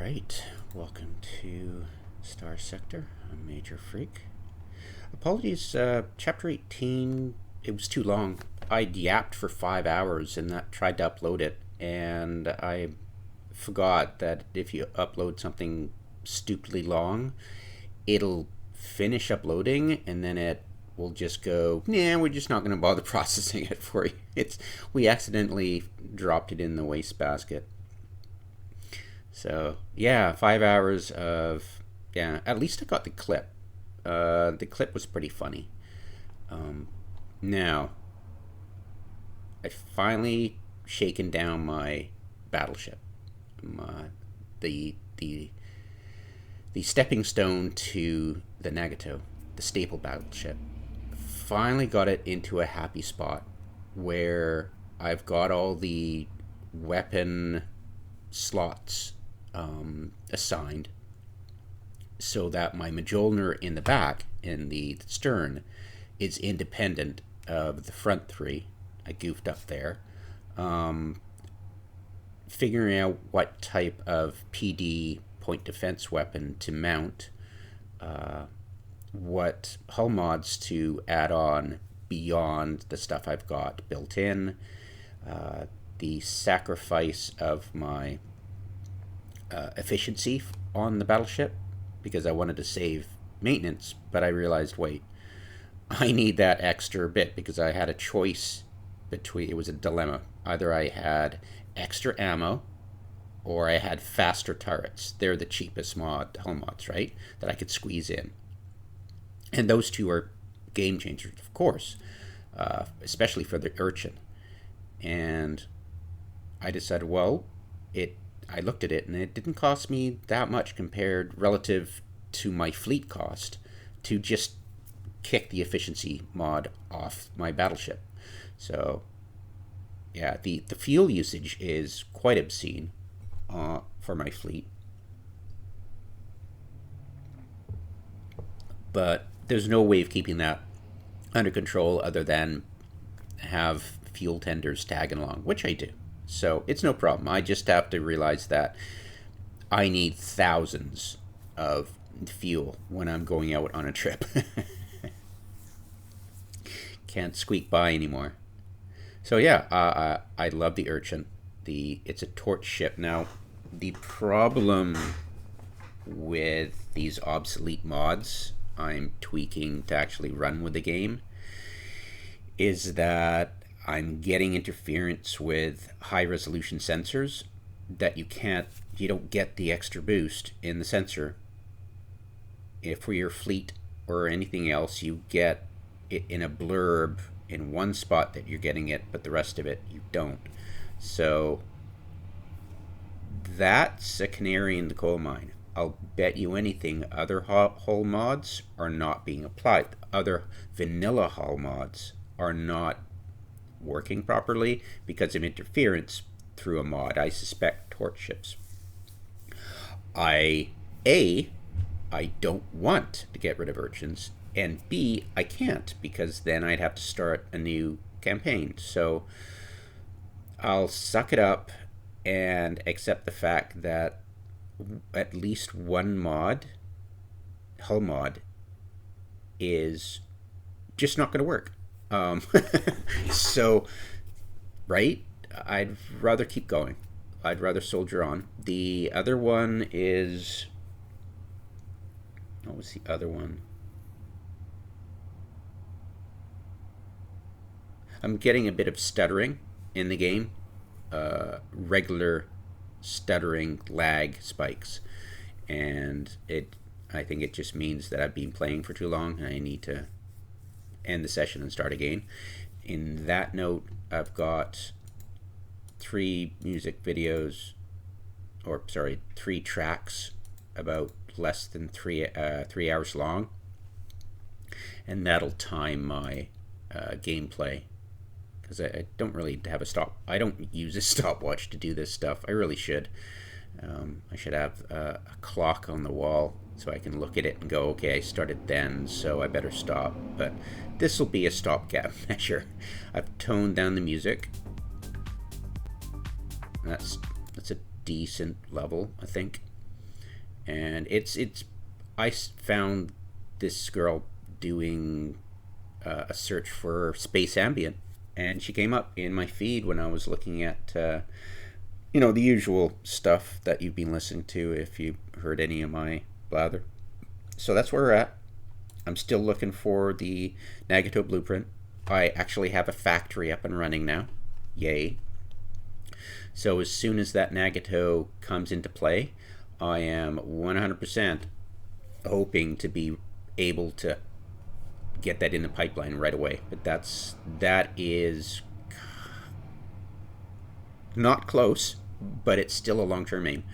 Alright, welcome to StarSector. I'm Major Freak. Apologies, Chapter 18, it was too long. I yapped for 5 hours and tried to upload it, and I forgot that if you upload something stupidly long, it'll finish uploading and then it will just go, nah, we're just not going to bother processing it for you. We accidentally dropped it in the wastebasket. So, yeah, 5 hours of, at least I got the clip. The clip was pretty funny. Now, I finally shaken down my battleship. The stepping stone to the Nagato, the staple battleship. Finally got it into a happy spot where I've got all the weapon slots assigned so that my Majolner in the back, in the stern, is independent of the front three. I goofed up there. Figuring out what type of PD point defense weapon to mount, what hull mods to add on beyond the stuff I've got built in, the sacrifice of my efficiency on the battleship because I wanted to save maintenance, but I realized, wait, I need that extra bit because I had a choice between, it was a dilemma. Either I had extra ammo or I had faster turrets. They're the cheapest hull mods, right? That I could squeeze in. And those two are game changers, of course, especially for the Urchin. And I decided, well, I looked at it and it didn't cost me that much compared relative to my fleet cost to just kick the efficiency mod off my battleship. So yeah, the fuel usage is quite obscene for my fleet. But there's no way of keeping that under control other than have fuel tenders tagging along, which I do. So it's no problem. I just have to realize that I need thousands of fuel when I'm going out on a trip. Can't squeak by anymore. So yeah, I love the Urchin. It's a torch ship. Now, the problem with these obsolete mods I'm tweaking to actually run with the game is that I'm getting interference with high resolution sensors that you don't get the extra boost in the sensor. If for your fleet or anything else, you get it in a blurb in one spot that you're getting it, but the rest of it you don't. So that's a canary in the coal mine. I'll bet you anything other hull mods are not being applied. Other vanilla hull mods are not working properly because of interference through a mod. I suspect torch ships. I don't want to get rid of Urchins, and B, I can't because then I'd have to start a new campaign. So I'll suck it up and accept the fact that at least one hull mod, is just not going to work. So, right? I'd rather keep going. I'd rather soldier on. The other one is... What was the other one? I'm getting a bit of stuttering in the game. Regular stuttering lag spikes. And I think it just means that I've been playing for too long and I need to end the session and start again. In that note, I've got 3 tracks about less than 3 hours long, and that'll time my gameplay because I don't really have I don't use a stopwatch to do this stuff. I really should. I should have a clock on the wall so I can look at it and go, okay, I started then, so I better stop. But this will be a stopgap measure. I've toned down the music. That's a decent level, I think. And I found this girl doing a search for space ambient, and she came up in my feed when I was looking at the usual stuff that you've been listening to if you heard any of my blather. So that's where we're at. I'm still looking for the Nagato blueprint. I actually have a factory up and running now. Yay. So as soon as that Nagato comes into play, I am 100% hoping to be able to get that in the pipeline right away. But that is not close, but it's still a long-term aim.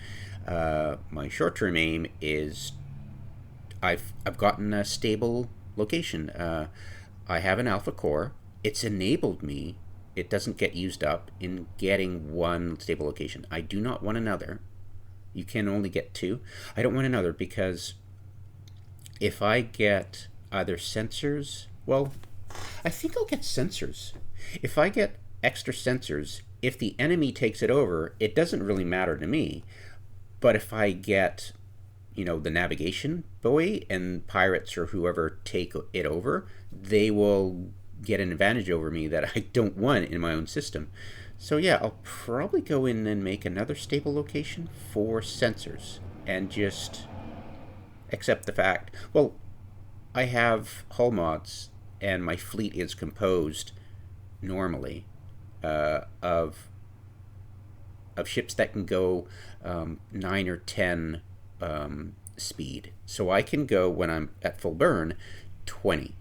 My short-term aim is I've gotten a stable location. I have an alpha core. It's enabled me. It doesn't get used up in getting one stable location. I do not want another. You can only get two. I don't want another because if I get either sensors, well, I think I'll get sensors. If I get extra sensors, if the enemy takes it over, it doesn't really matter to me. But if I get, the navigation buoy and pirates or whoever take it over, they will get an advantage over me that I don't want in my own system. So yeah, I'll probably go in and make another stable location for sensors and just accept the fact. Well, I have hull mods and my fleet is composed normally of ships that can go 9 or 10 speed. So I can go, when I'm at full burn, 20.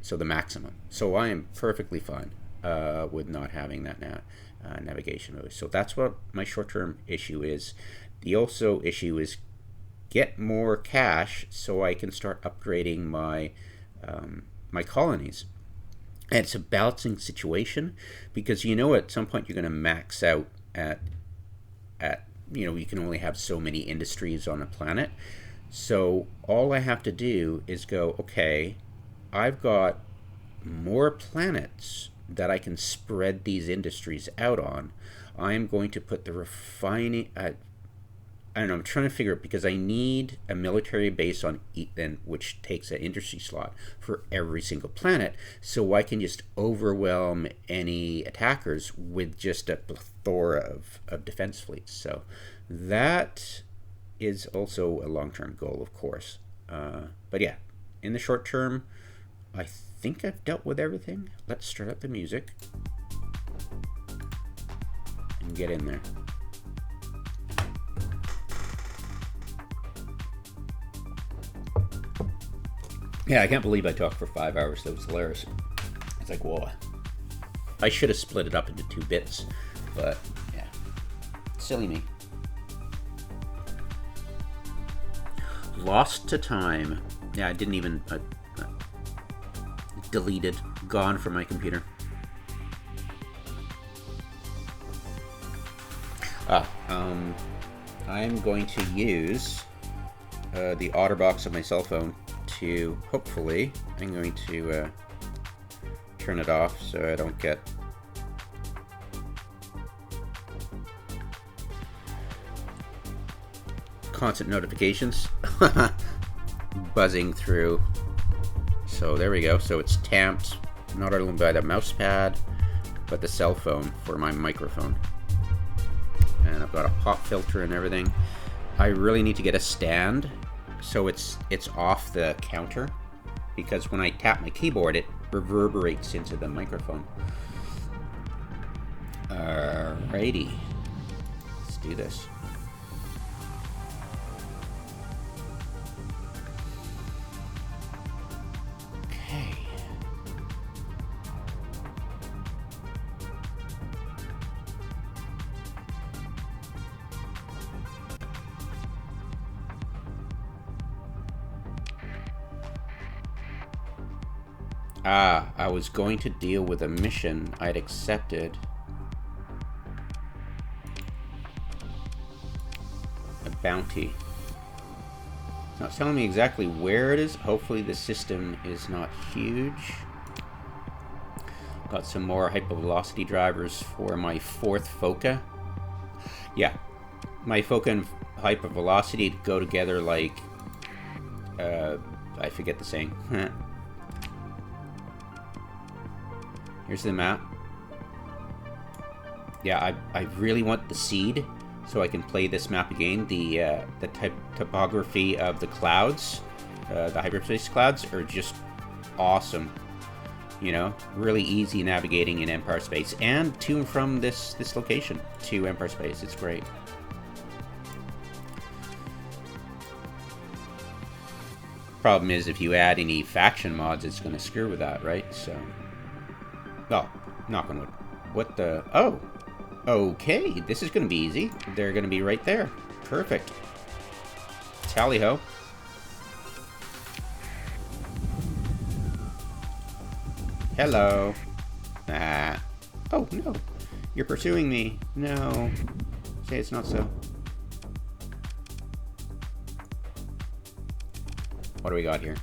So the maximum. So I am perfectly fine with not having that navigation mode. So that's what my short-term issue is. The also issue is get more cash so I can start upgrading my my colonies. And it's a balancing situation because at some point you're going to max out at you can only have so many industries on a planet. So all I have to do is go, okay, I've got more planets that I can spread these industries out on. I'm going to put the refining. I don't know. I'm trying to figure it because I need a military base on Ethan, which takes an industry slot for every single planet, so I can just overwhelm any attackers with just a plethora of defense fleets. So that is also a long-term goal, of course. But yeah, in the short term, I think I've dealt with everything. Let's start up the music and get in there. Yeah, I can't believe I talked for 5 hours. That was hilarious. It's like, whoa. I should have split it up into 2 bits, but yeah, silly me. Lost to time. Yeah, I didn't even deleted, gone from my computer. I'm going to use the OtterBox of my cell phone to, hopefully, I'm going to turn it off so I don't get constant notifications buzzing through. So there we go. So it's tamped not only by the mouse pad but the cell phone for my microphone, and I've got a pop filter and everything. I really need to get a stand so it's off the counter, because when I tap my keyboard it reverberates into the microphone. Alrighty, let's do this. Okay. I was going to deal with a mission I'd accepted. A bounty. It's not telling me exactly where it is. Hopefully the system is not huge. Got some more hypervelocity drivers for my 4th Foca. Yeah, my Foca and hypervelocity to go together like... I forget the saying. Here's the map. Yeah, I really want the seed so I can play this map again. The topography of the clouds, the hyperspace clouds, are just awesome. You know, really easy navigating in Empire Space, and to and from this location to Empire Space. It's great. Problem is, if you add any faction mods, it's going to screw with that, right? So, oh, knock on wood. What the? Oh, okay. This is going to be easy. They're going to be right there. Perfect. Tally ho. Hello. Ah. Oh, no. You're pursuing me. No. Say it's not so. What do we got here?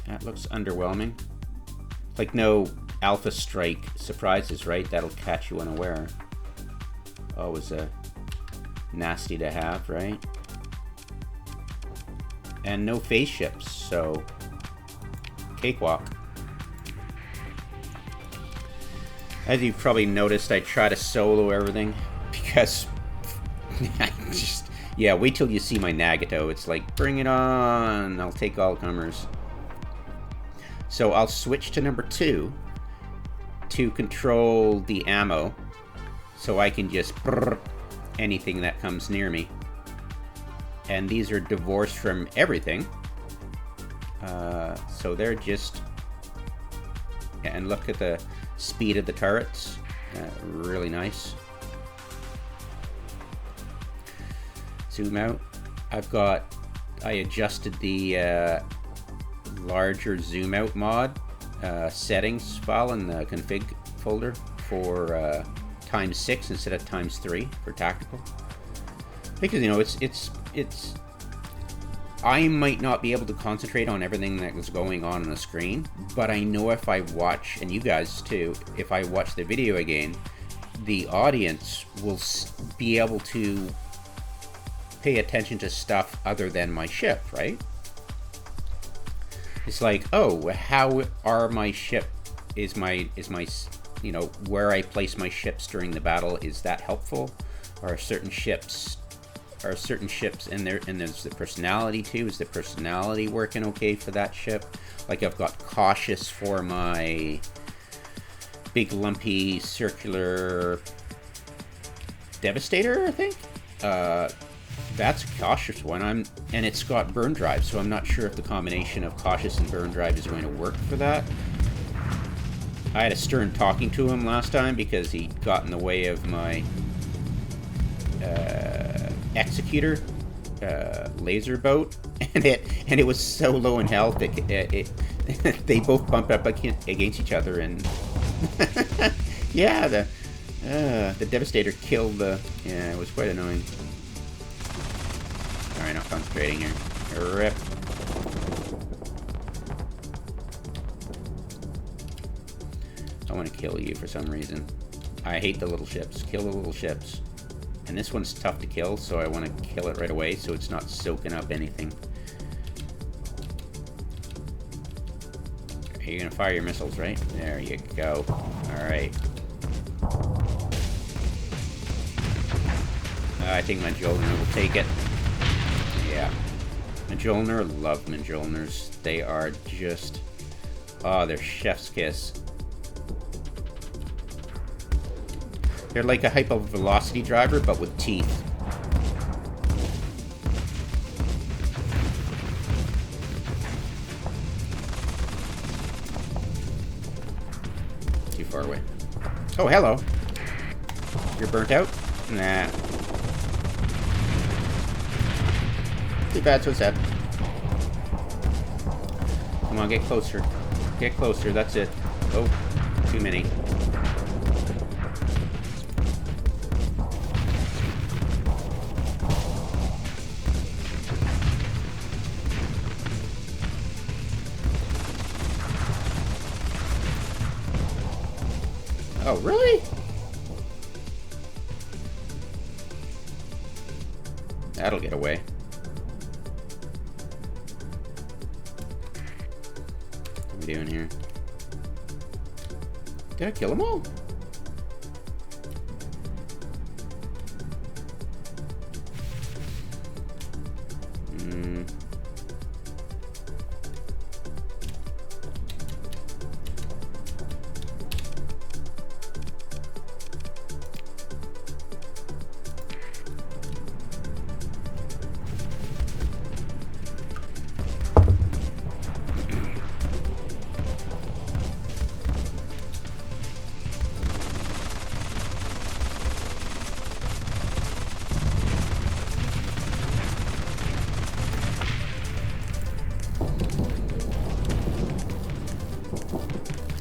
That looks underwhelming. Like no Alpha Strike surprises, right? That'll catch you unaware. Always nasty to have, right? And no phase ships, so cakewalk. As you've probably noticed, I try to solo everything because I just, yeah, wait till you see my Nagato. It's like, bring it on. I'll take all comers. So I'll switch to number 2 to control the ammo so I can just brrr anything that comes near me. And these are divorced from everything. So they're just, yeah, and look at the speed of the turrets. Really nice. Zoom out. I adjusted the larger zoom out mod settings file in the config folder for ×6 instead of ×3 for tactical. Because, you know, it's I might not be able to concentrate on everything that was going on the screen, but I know if I watch, and you guys too, if I watch the video again, the audience will be able to pay attention to stuff other than my ship, right? It's like, oh, how are my ship, is my, you know, where I place my ships during the battle, is that helpful? Are certain ships, and there's the personality too. Is the personality working okay for that ship? Like I've got cautious for my big lumpy circular Devastator, I think. That's a cautious one. And it's got burn drive, so I'm not sure if the combination of cautious and burn drive is going to work for that. I had a stern talking to him last time because he got in the way of my executor laser boat, and it was so low in health that they both bumped up against each other, and yeah, the Devastator killed the, yeah, it was quite annoying. Alright, not concentrating here. Rip. I want to kill you for some reason. I hate the little ships. Kill the little ships. And this one's tough to kill, so I want to kill it right away so it's not soaking up anything. You're going to fire your missiles, right? There you go. Alright. I think my Mjolnir will take it. Yeah. Mjolnir, love Mjolnirs. They are just... oh, they're chef's kiss. They're like a hypervelocity driver, but with teeth. Too far away. Oh, hello. You're burnt out? Nah. Too bad, so sad. Come on, get closer. Get closer, that's it. Oh, too many. Oh, really? That'll get away. What are we doing here? Did I kill them all?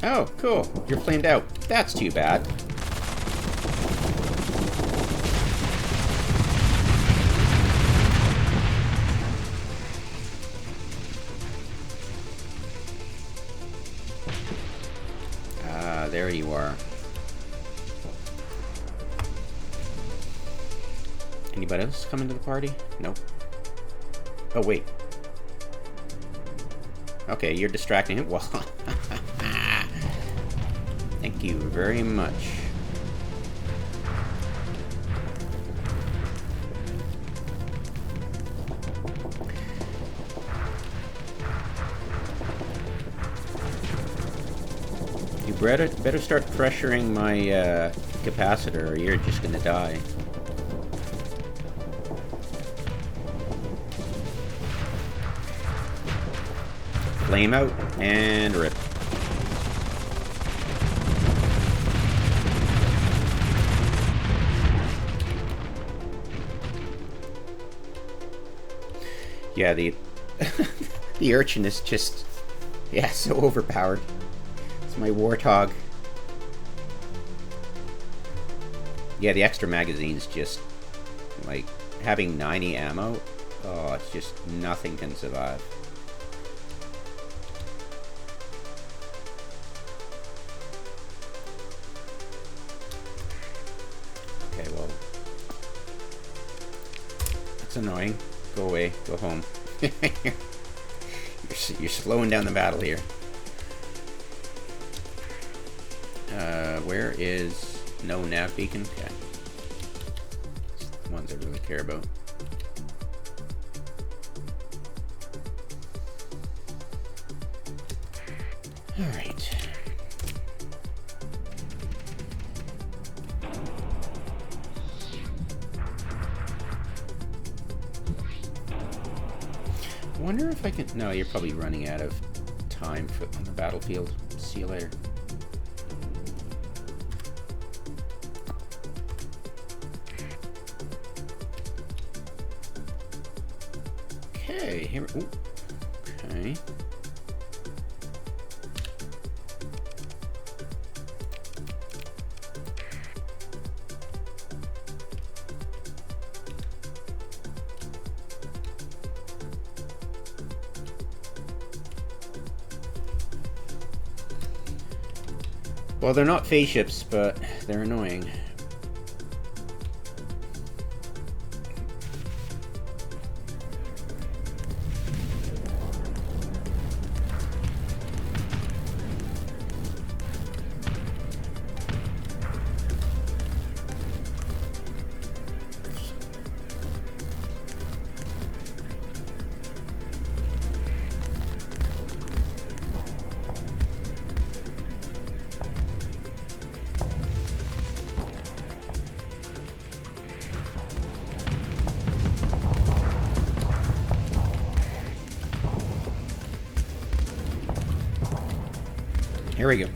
Oh, cool. You're flamed out. That's too bad. Ah, there you are. Anybody else coming to the party? Nope. Oh, wait. Okay, you're distracting him. Well, thank you very much. You better start pressuring my capacitor, or you're just gonna die. Flame out and rip. Yeah, the the urchin is just, yeah, so overpowered. It's my warthog. Yeah, the extra magazine's just like having 90 ammo. Oh, it's just nothing can survive. Okay, well, that's annoying. Go away. Go home. You're slowing down the battle here. Where is no nav beacon? Okay. It's the ones I really care about. All right. I wonder if I can... No, you're probably running out of time on the battlefield. See you later. Okay, here... Ooh, okay. Well, they're not phase ships, but they're annoying. Here we go.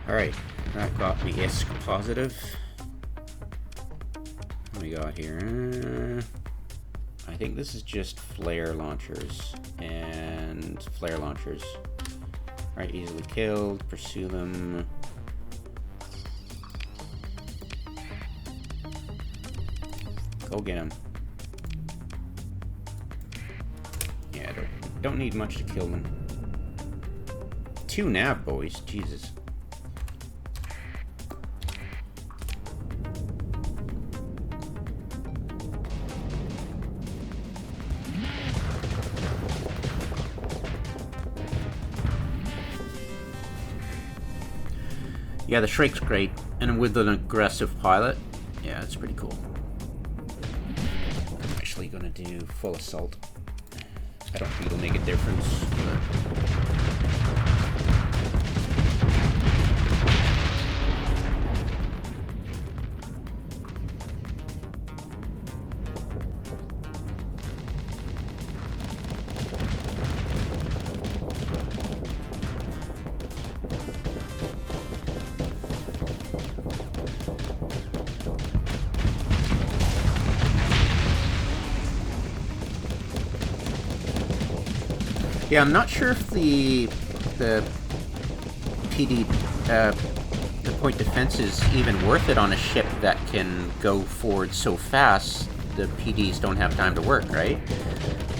Alright, that got me ISK positive. What do we got here? I think this is just flare launchers. And flare launchers. Alright, easily killed. Pursue them. Go get him. Yeah, don't need much to kill them. 2 nav boys, Jesus. Yeah, the Shriek's great, and with an aggressive pilot, yeah, it's pretty cool. I'm actually gonna do full assault. I don't think it'll make a difference. Yeah, I'm not sure if the PD, the point defense is even worth it on a ship that can go forward so fast. The PDs don't have time to work, right?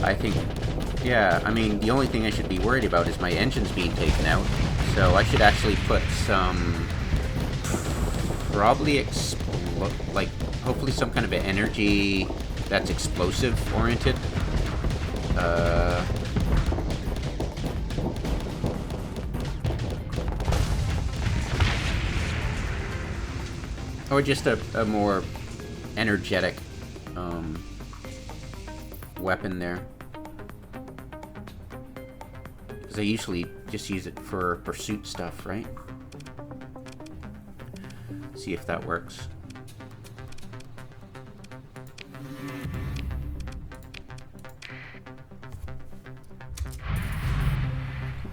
I think, yeah, I mean, the only thing I should be worried about is my engines being taken out. So I should actually put some, probably, like, hopefully some kind of an energy that's explosive oriented. Or just a more energetic weapon there. Because I usually just use it for pursuit stuff, right? See if that works.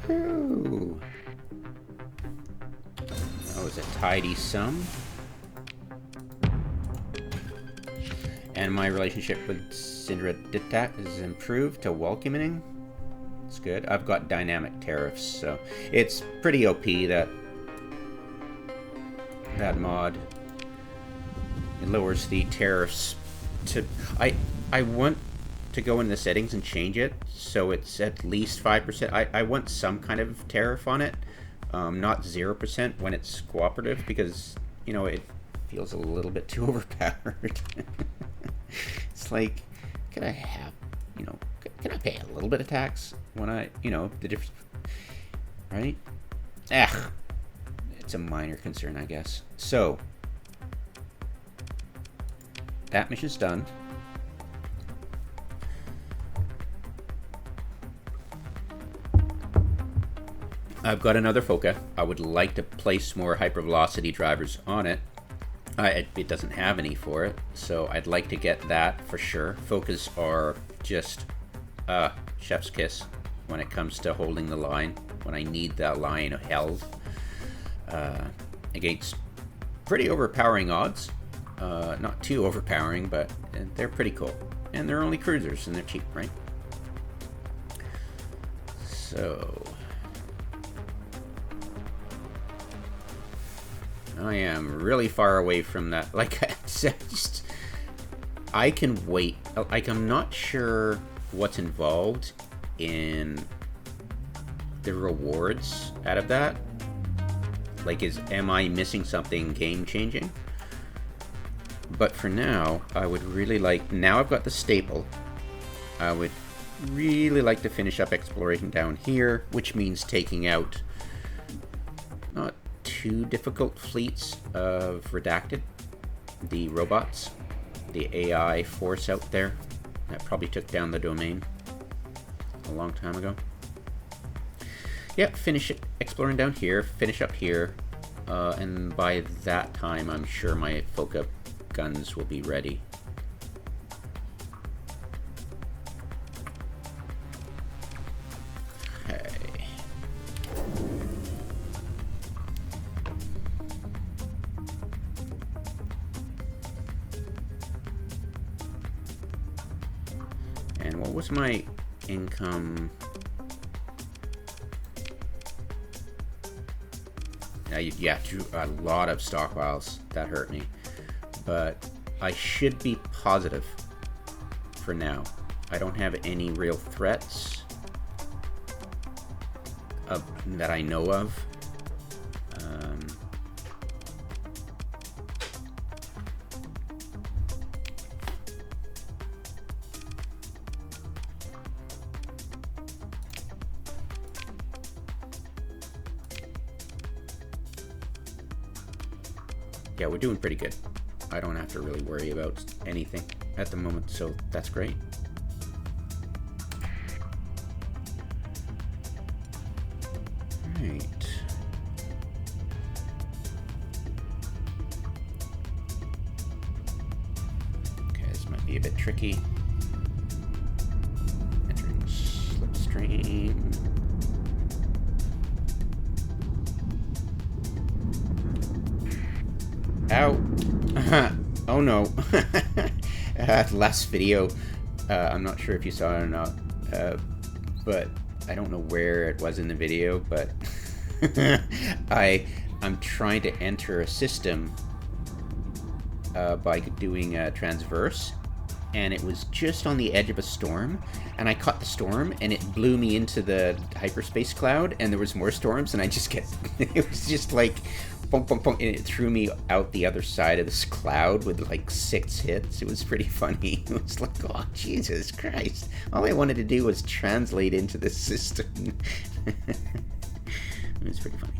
Ooh. That was a tidy sum. And my relationship with REDACTED is improved to welcoming. It's good. I've got dynamic tariffs, so it's pretty OP, that mod. It lowers the tariffs to... I want to go in the settings and change it so it's at least 5%. I want some kind of tariff on it, not 0% when it's cooperative, because, you know, it feels a little bit too overpowered. It's like, can I have, you know, can I pay a little bit of tax when I, you know, the difference, right? It's a minor concern, I guess. So, that mission's done. I've got another Foca. I would like to place more hypervelocity drivers on it. It doesn't have any for it, so I'd like to get that for sure. Focas are just chef's kiss when it comes to holding the line, when I need that line held against pretty overpowering odds. Not too overpowering, but they're pretty cool. And they're only cruisers, and they're cheap, right? So... I am really far away from that. Like I said, I can wait. Like, I'm not sure what's involved in the rewards out of that. Like, am I missing something game-changing? But for now, I would really like... Now I've got the staple. I would really like to finish up exploration down here, which means taking out... not two difficult fleets of REDACTED, the robots, the AI force out there that probably took down the domain a long time ago. Yep, finish it, exploring down here, finish up here, and by that time I'm sure my Foca guns will be ready. What was my income? Yeah, a lot of stockpiles. That hurt me. But I should be positive for now. I don't have any real threats that I know of. Yeah, we're doing pretty good. I don't have to really worry about anything at the moment, so that's great. Right. Okay, this might be a bit tricky. Entering slipstream. Ow. Oh no. Last video, I'm not sure if you saw it or not, but I don't know where it was in the video, but I'm trying to enter a system by doing a transverse, and it was just on the edge of a storm, and I caught the storm, and it blew me into the hyperspace cloud, and there was more storms, and I just it was just like boom, boom, boom, and it threw me out the other side of this cloud with like 6 hits. It was pretty funny. It was like, oh, Jesus Christ. All I wanted to do was translate into this system. It was pretty funny.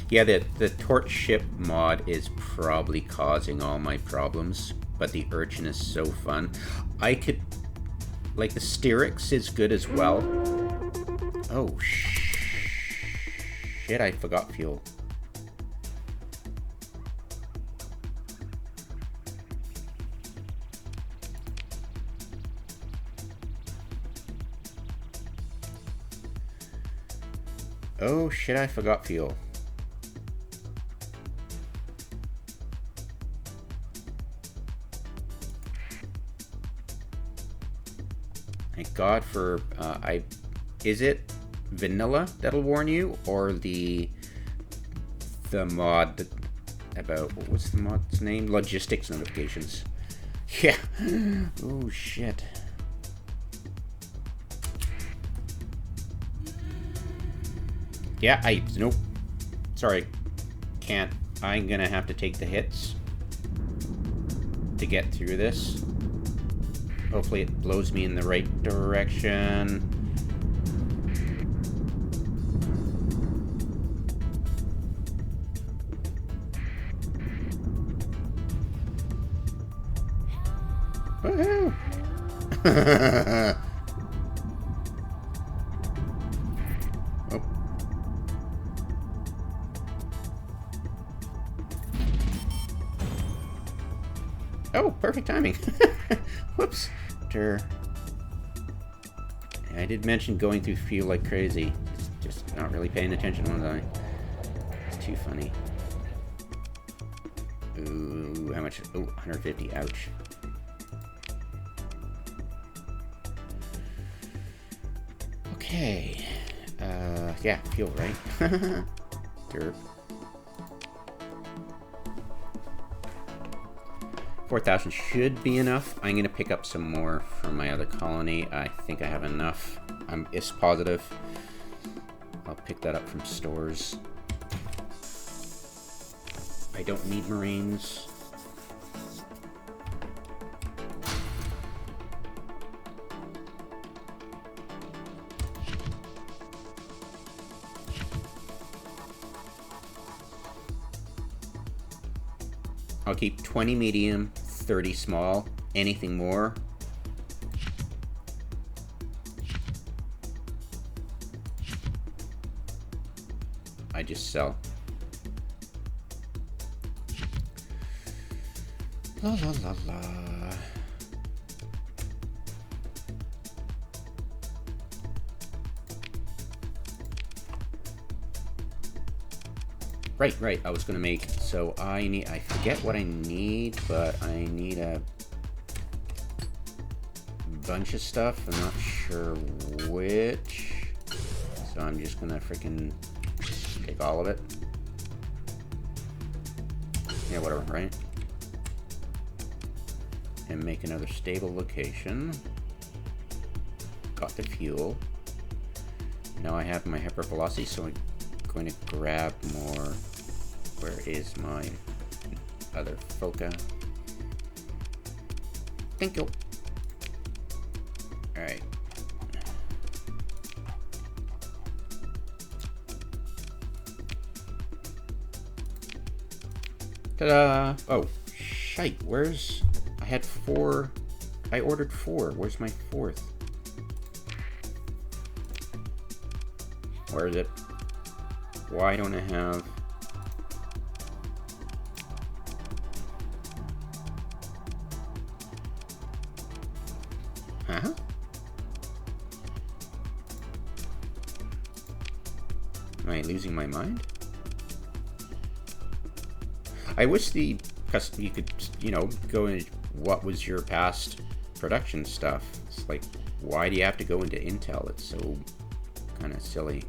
Yeah, the torch ship mod is probably causing all my problems, but the Urchin is so fun. I could... Like, the Styrex is good as well. Oh, shit, I forgot fuel. Oh, shit, I forgot fuel. Thank God for, is it vanilla that'll warn you, or the mod that, about, what was the mod's name? Logistics notifications. Yeah. Oh, shit. Yeah, nope. Sorry. Can't. I'm gonna have to take the hits to get through this. Hopefully it blows me in the right direction. Woohoo! Oh. Oh, perfect timing. Whoops. I did mention going through fuel like crazy. Just not really paying attention, was I? It's too funny. Ooh, how much? Oh, 150. Ouch. Okay. Yeah, fuel, right? Derp. 4,000 should be enough. I'm going to pick up some more from my other colony. I think I have enough. I'm IS positive. I'll pick that up from stores. I don't need Marines. I'll keep 20 medium, 30 small. Anything more, I just sell. La la la la. Right. I was gonna make, so I forget what I need, but I need a bunch of stuff. I'm not sure which. So I'm just gonna freaking take all of it. Yeah, whatever, right? And make another stable location. Got the fuel. Now I have my hypervelocity, so I'm going to grab more. Where is my other Foca? Thank you. Alright. Ta-da! Oh, shite. Where's... I had 4... I ordered 4. Where's my 4th? Where is it? Why don't I have... Huh? Am I losing my mind? I wish you could, you know, go in what was your past production stuff. It's like, why do you have to go into Intel? It's so kind of silly.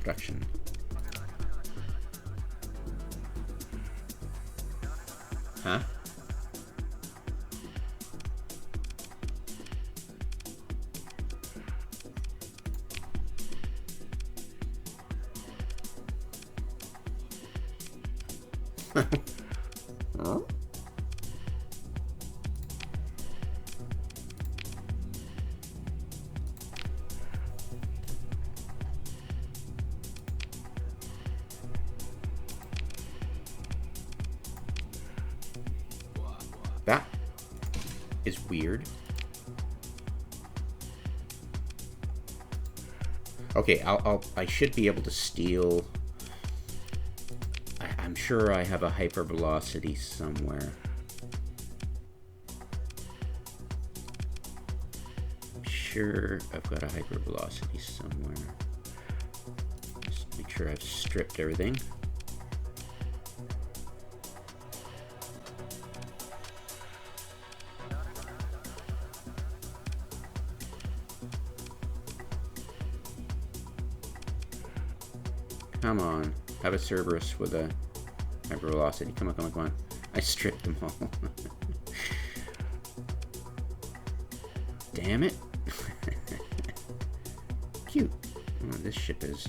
Production. Huh? Huh? That is weird. Okay, I should be able to steal. I'm sure I have a hypervelocity somewhere. I'm sure I've got a hypervelocity somewhere. Just make sure I've stripped everything. Come on, have a Cerberus with a hypervelocity. Come on. I stripped them all. Damn it. Cute. Oh, this ship is...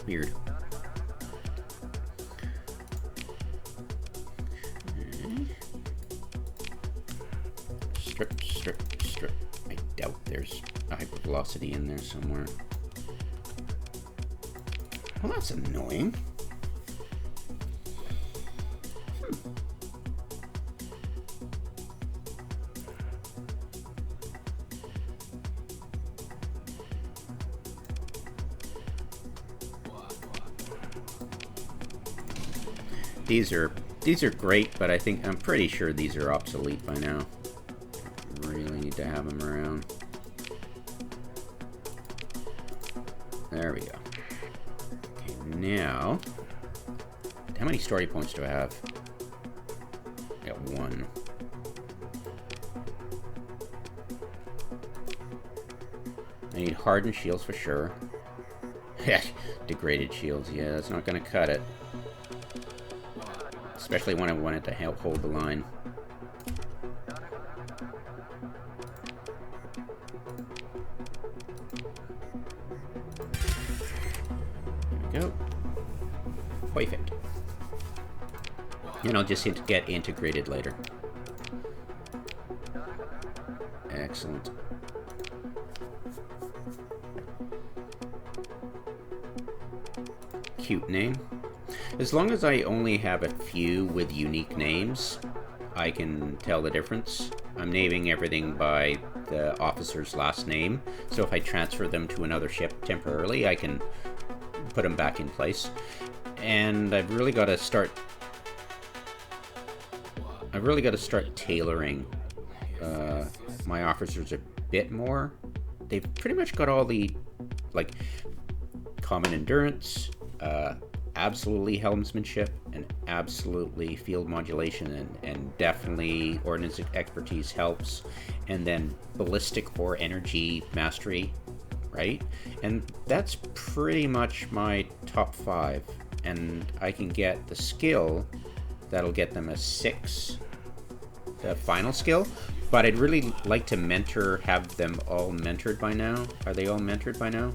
weird. Strip. I doubt there's a hypervelocity in there somewhere. Well, that's annoying. These are great, but I'm pretty sure these are obsolete by now. Really need to have them around. There we go. Okay, now, how many story points do I have? I got 1. I need hardened shields for sure. Degraded shields, yeah, that's not gonna cut it. Especially when I wanted to help hold the line. There we go. Perfect. And I'll just get integrated later. Excellent. Cute name. As long as I only have a few with unique names, I can tell the difference. I'm naming everything by the officer's last name, so if I transfer them to another ship temporarily, I can put them back in place. And I've really got to start I've really got to start tailoring my officers a bit more. They've pretty much got all the, like, common endurance, absolutely helmsmanship, and absolutely field modulation, and definitely ordnance expertise helps, and then ballistic or energy mastery, right? And that's pretty much my top 5. And I can get the skill that'll get them a 6, the final skill. But I'd really like to have them all mentored by now. Are they all mentored by now?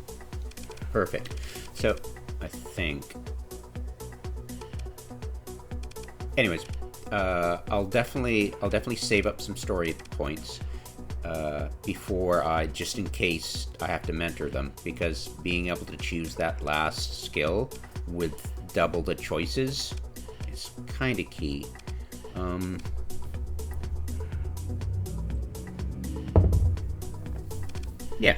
Perfect. So I think. Anyways, I'll definitely save up some story points before just in case I have to mentor them, because being able to choose that last skill with double the choices is kind of key. Yeah.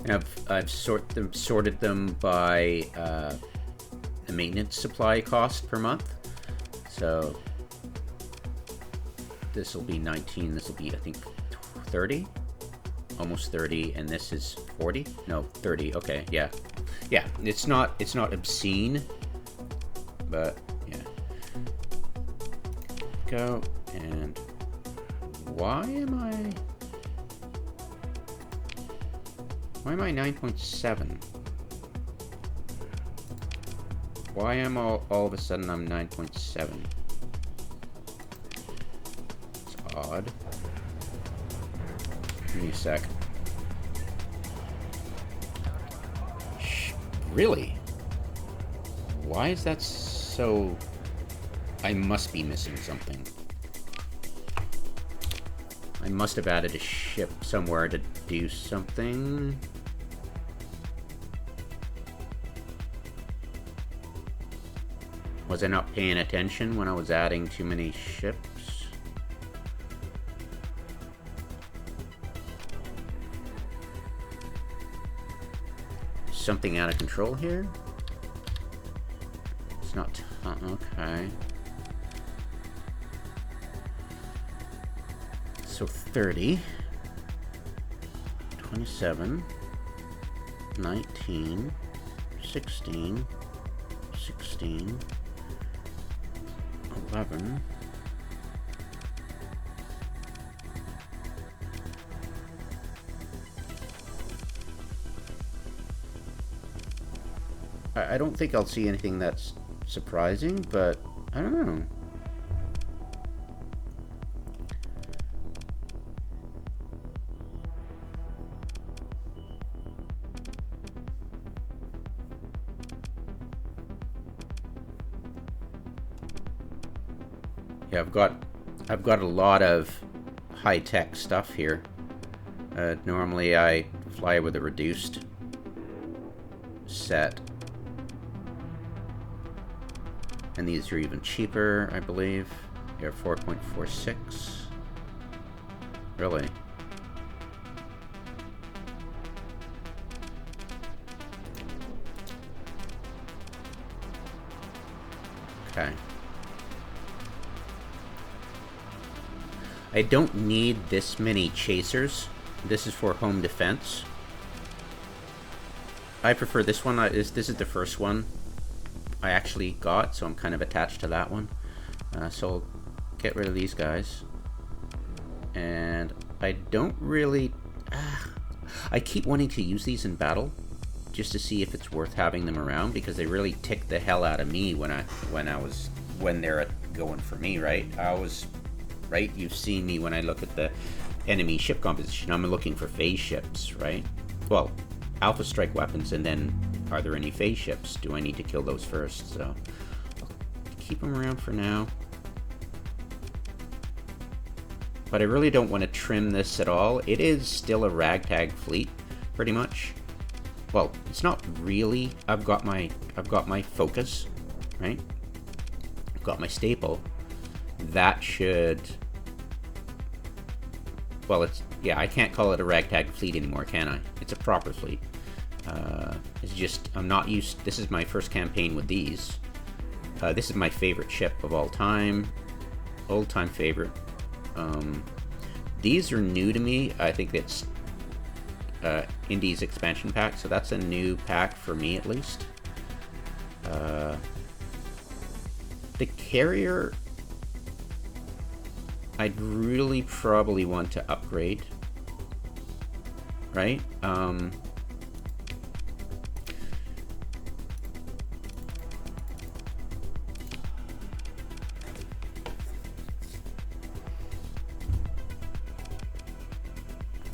And I've sorted them by the maintenance supply cost per month. So this will be 19. This will be, I think, 30, almost 30, and this is 40. No, 30. Okay, yeah. It's not obscene, but yeah. Go. And why am I 9.7? Why am all of a sudden I'm 9.7? It's odd. Give me a sec. Really? Why is that so? I must be missing something. I must have added a ship somewhere to do something. Was I not paying attention when I was adding too many ships? Something out of control here? It's not... okay. So 30, 27, 19, 16, 16, 11, I don't think I'll see anything that's surprising, but I don't know. Yeah, I've got a lot of high-tech stuff here. Normally I fly with a reduced set. And these are even cheaper, I believe. They're 4.46. Really? Okay. I don't need this many chasers. This is for home defense. I prefer this one. This is the first one I actually got, so I'm kind of attached to that one. So I'll get rid of these guys. And I don't really... I keep wanting to use these in battle, just to see if it's worth having them around, because they really tick the hell out of me when they're going for me, right? Right? You've seen me when I look at the enemy ship composition. I'm looking for phase ships, right? Well, Alpha Strike weapons, and then are there any phase ships? Do I need to kill those first? So I'll keep them around for now. But I really don't want to trim this at all. It is still a ragtag fleet, pretty much. Well, it's not really. I've got my focus, right? got my staple, that should... Well, it's... Yeah, I can't call it a ragtag fleet anymore, can I? It's a proper fleet. It's just... I'm not used... This is my first campaign with these. This is my favorite ship of all time. Old-time favorite. These are new to me. I think it's Indies expansion pack, so that's a new pack for me at least. The carrier, I'd really probably want to upgrade, right?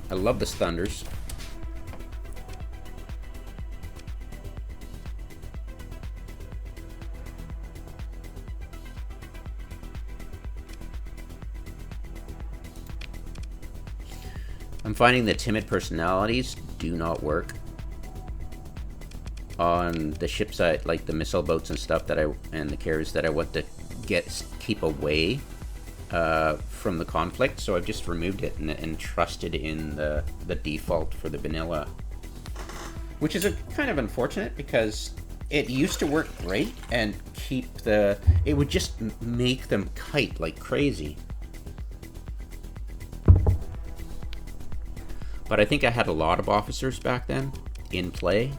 I love this Thunders. I'm finding that timid personalities do not work on the ships like the missile boats and stuff and the carriers that I want to keep away from the conflict. So I've just removed it and trusted in the default for the vanilla, which is kind of unfortunate because it used to work great and it would just make them kite like crazy. But I think I had a lot of officers back then in play.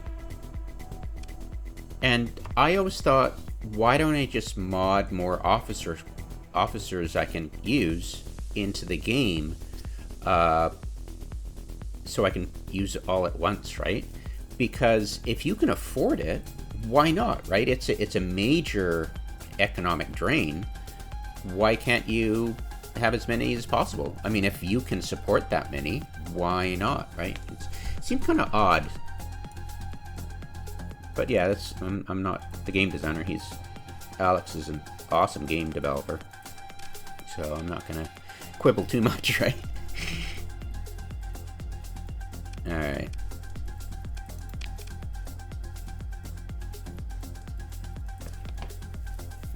And I always thought, why don't I just mod more officers I can use into the game so I can use it all at once, right? Because if you can afford it, why not, right? It's a major economic drain. Why can't you have as many as possible? I mean, if you can support that many, why not, right? It seemed kind of odd. But yeah, I'm not the game designer. Alex is an awesome game developer. So I'm not gonna quibble too much, right? Alright.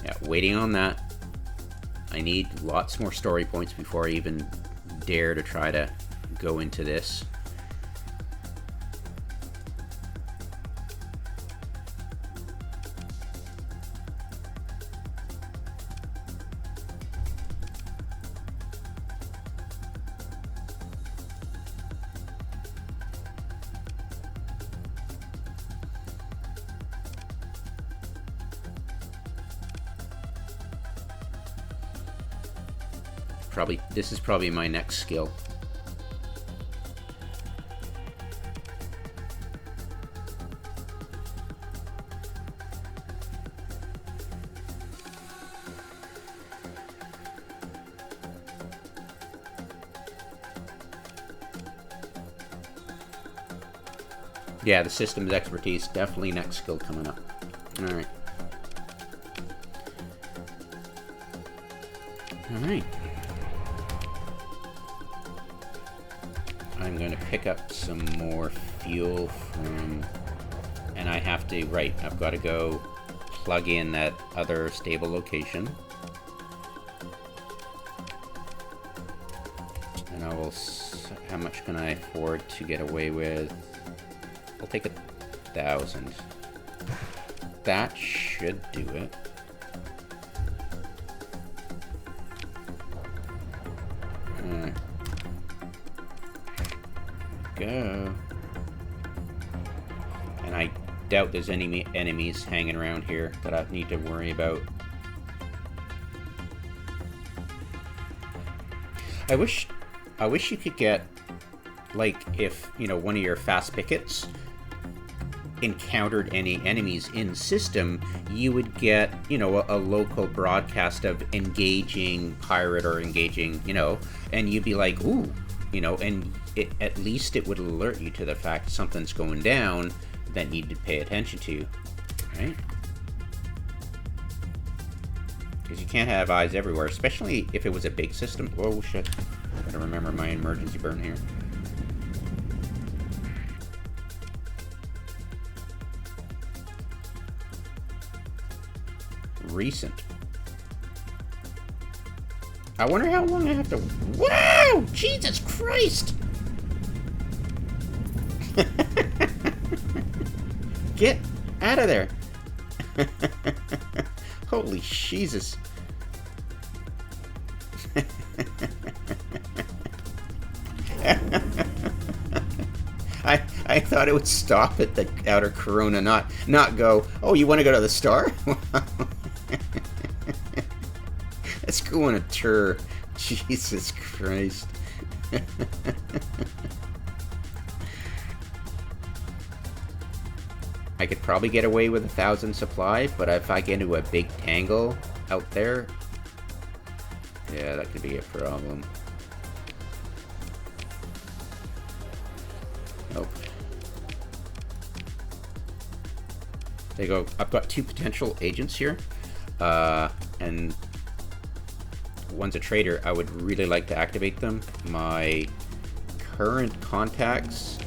Yeah, waiting on that. I need lots more story points before I even dare to try to go into this. This is probably my next skill. Yeah, the systems expertise, definitely next skill coming up. Alright. Alright. I'm going to pick up some more fuel from... And I have to... Right, I've got to go plug in that other stable location. And I will... How much can I afford to get away with? I'll take 1,000. That should do it. Go. And I doubt there's any enemies hanging around here that I need to worry about. I wish you could get, like, if, you know, one of your fast pickets encountered any enemies in system, you would get, you know, a local broadcast of engaging pirate or engaging, you know, and you'd be like, ooh, you know, and at least it would alert you to the fact something's going down that you need to pay attention to, right? Because you can't have eyes everywhere, especially if it was a big system. Oh shit, gotta remember my emergency burn here. Recent. I wonder how long I have to... Wow! Jesus Christ! Get out of there! Holy Jesus. I thought it would stop at the outer corona, not go, oh, you want to go to the star? Let's go on a tour. Jesus Christ. I could probably get away with 1,000 supply, but if I get into a big tangle out there, yeah, that could be a problem. Nope. There you go. I've got 2 potential agents here, and one's a trader. I would really like to activate them. My current contacts,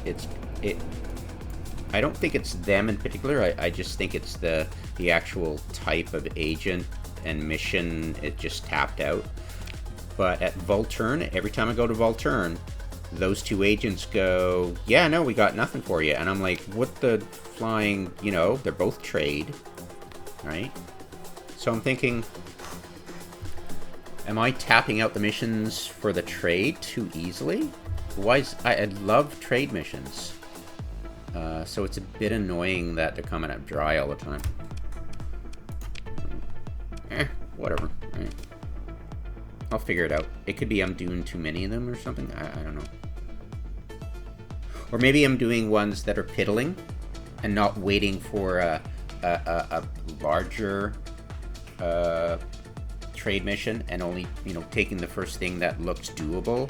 I don't think it's them in particular. I just think it's the actual type of agent and mission. It just tapped out. But at Volturn, every time I go to Volturn, those 2 agents go, yeah, no, we got nothing for you. And I'm like, what the flying, you know, they're both trade, right? So I'm thinking, am I tapping out the missions for the trade too easily? Why is, I love trade missions. So it's a bit annoying that they're coming up dry all the time. Whatever. Right. I'll figure it out. It could be I'm doing too many of them or something. I don't know. Or maybe I'm doing ones that are piddling and not waiting for a larger trade mission and only, you know, taking the first thing that looks doable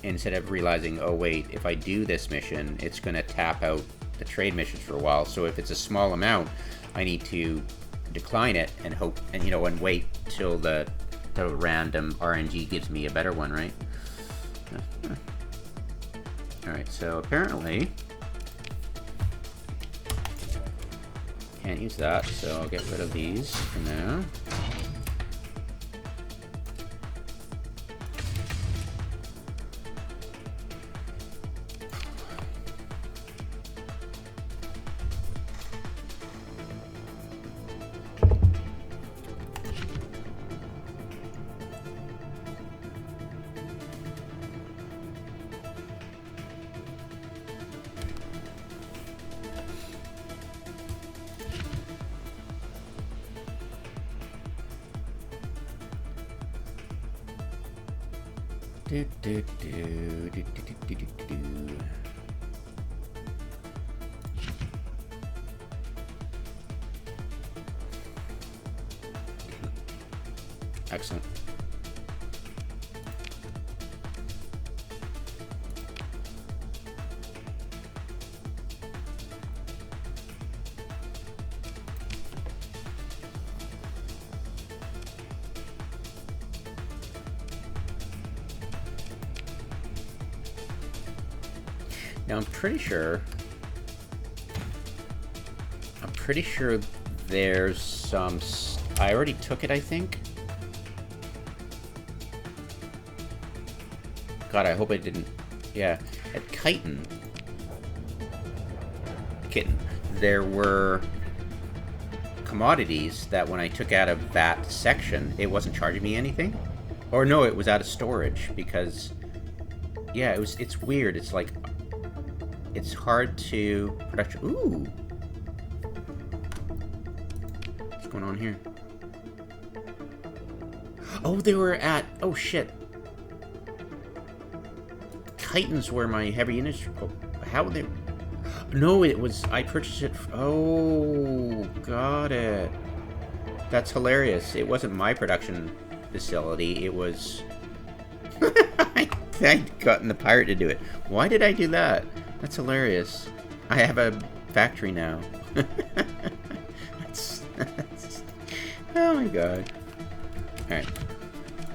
instead of realizing, oh wait, if I do this mission, it's going to tap out the trade missions for a while. So if it's a small amount, I need to decline it and hope, and you know, and wait till the random RNG gives me a better one, right? Alright, so apparently can't use that, so I'll get rid of these for now. Excellent. Now I'm pretty sure there's some, I already took it, I think. God, I hope I didn't. Yeah, at Kitten, there were commodities that when I took out of that section, it wasn't charging me anything. Or no, it was out of storage because, yeah, it's weird. It's like, it's hard to production. Ooh, what's going on here? Oh, they were at, oh shit. Titans were my heavy industry. Oh, how would they? No, it was. I purchased it. Oh, got it. That's hilarious. It wasn't my production facility. It was. I'd gotten the pirate to do it. Why did I do that? That's hilarious. I have a factory now. that's, oh my god. All right,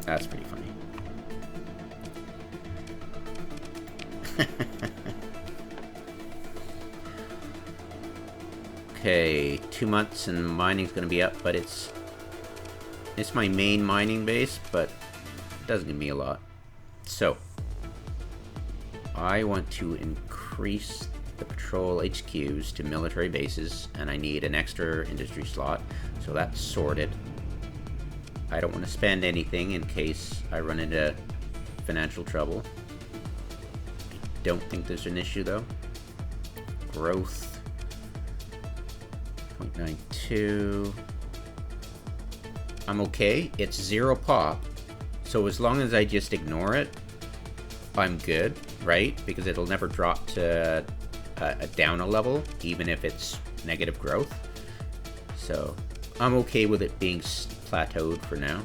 that's pretty funny. Okay, 2 months and mining's gonna be up, but it's my main mining base, but doesn't give me a lot. So I want to increase the patrol HQs to military bases, and I need an extra industry slot, so that's sorted. I don't want to spend anything in case I run into financial trouble. Don't think there's an issue though. Growth 0.92. I'm okay. It's 0 pop, so as long as I just ignore it, I'm good, right? Because it'll never drop to down a level, even if it's negative growth. So I'm okay with it being plateaued for now.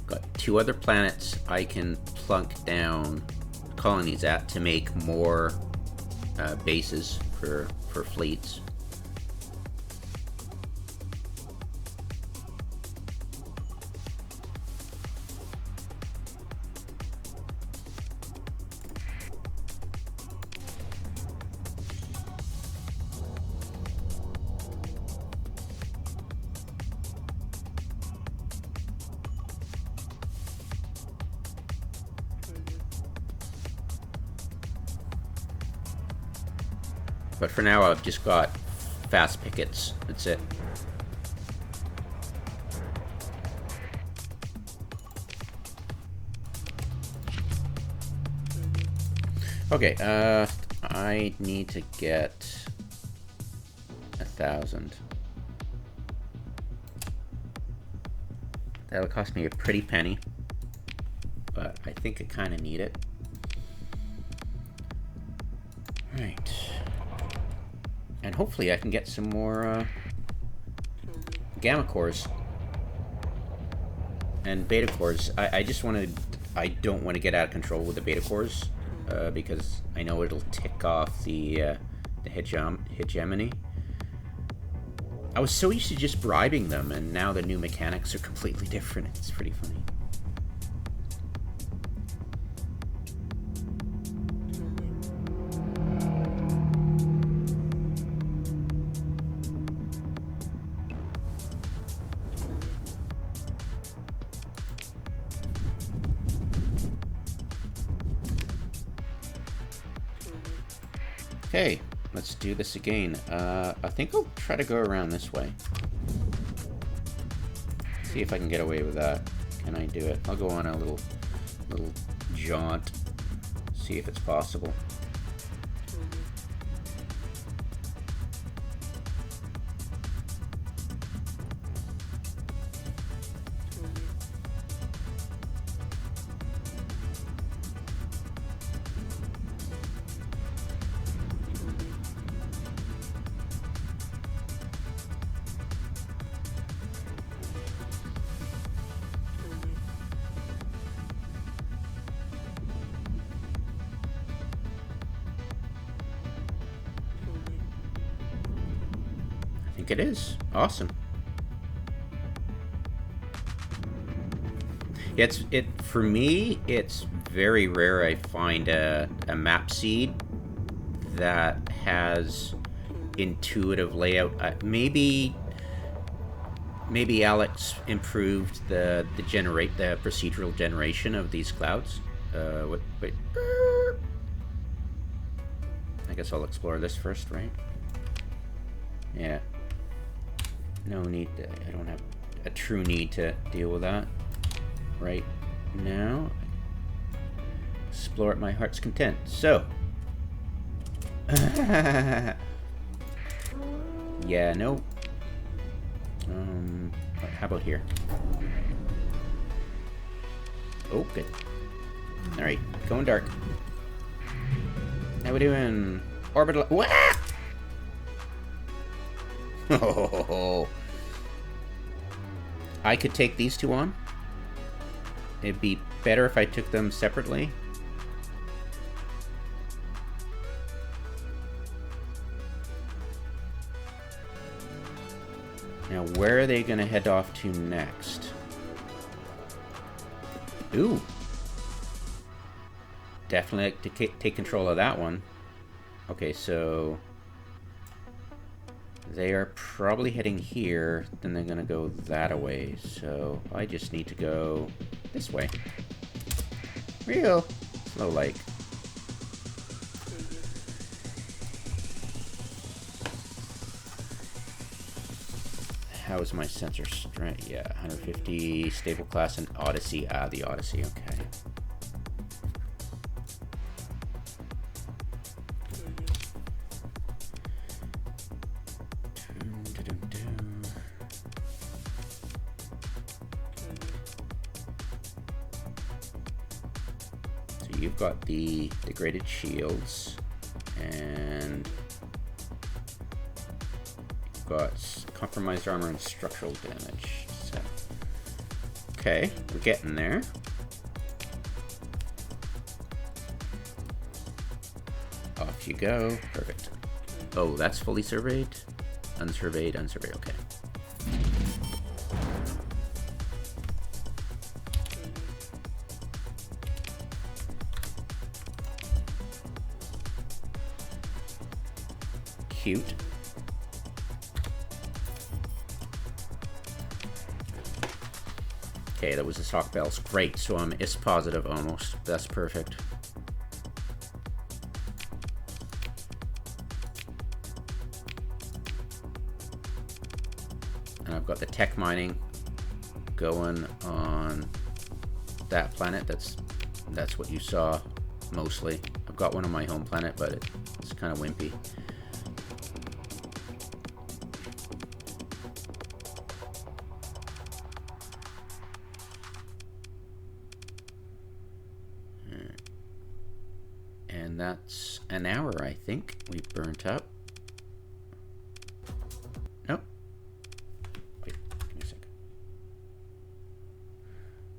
Got 2 other planets I can plunk down colonies at to make more bases for fleets. But for now, I've just got fast pickets. That's it. Okay, I need to get 1,000. That'll cost me a pretty penny, but I think I kind of need it. Right. And hopefully I can get some more gamma cores and beta cores. I just want to... I don't want to get out of control with the beta cores because I know it'll tick off the hegemony. I was so used to just bribing them, and now the new mechanics are completely different. It's pretty funny. Okay, let's do this again. I think I'll try to go around this way. See if I can get away with that. Can I do it? I'll go on a little jaunt. See if it's possible. It is awesome. For me, it's very rare I find a map seed that has intuitive layout. Maybe Alex improved the procedural generation of these clouds. Wait. I guess I'll explore this first, right? Yeah. No need to, I don't have a true need to deal with that right now. Explore at my heart's content. So. Yeah, no. How about here? Oh, good. Alright, going dark. How we doing? Orbital. Wah! Oh, I could take these 2 on. It'd be better if I took them separately? Now, where are they going to head off to next? Ooh. Definitely like to take control of that one. Okay, so they are probably heading here, then they're going to go that way. So I just need to go this way. Real low light. How is my sensor strength? Yeah, 150, stable class, and Odyssey. Ah, the Odyssey, okay. So you've got the degraded shields, and you've got compromised armor and structural damage. So, okay, we're getting there. Off you go. Perfect. Oh, that's fully surveyed? Unsurveyed, unsurveyed, okay. Cute. Okay, that was the sock bells. Great, so I'm IS positive almost. That's perfect. And I've got the tech mining going on that planet. That's what you saw mostly. I've got one on my home planet, but it's kind of wimpy. And that's an hour, I think, we burnt up. Nope. Wait, give me a second.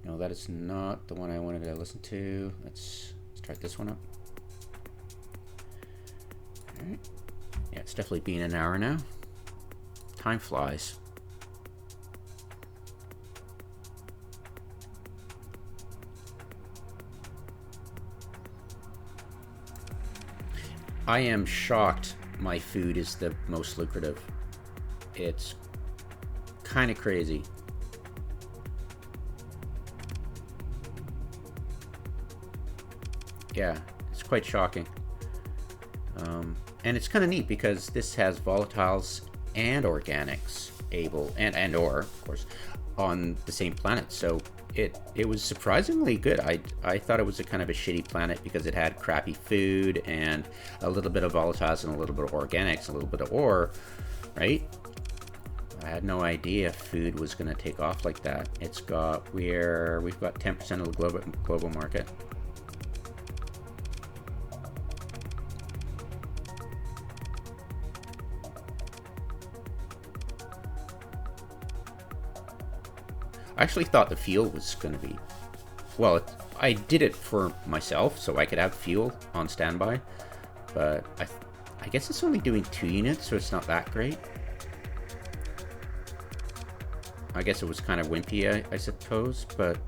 No, that is not the one I wanted to listen to. Let's try this one up. Alright. Yeah, it's definitely been an hour now. Time flies. I am shocked my food is the most lucrative. It's kind of crazy. Yeah, it's quite shocking. And it's kind of neat because this has volatiles and organics or of course on the same planet. So it was surprisingly good. I thought it was a kind of a shitty planet because it had crappy food and a little bit of volatiles and a little bit of organics, a little bit of ore, right? I had no idea food was going to take off like that. We've got 10% of the global market. I actually thought the fuel was going to be... Well, I did it for myself, so I could have fuel on standby. But I guess it's only doing 2 units, so it's not that great. I guess it was kind of wimpy, I suppose, but...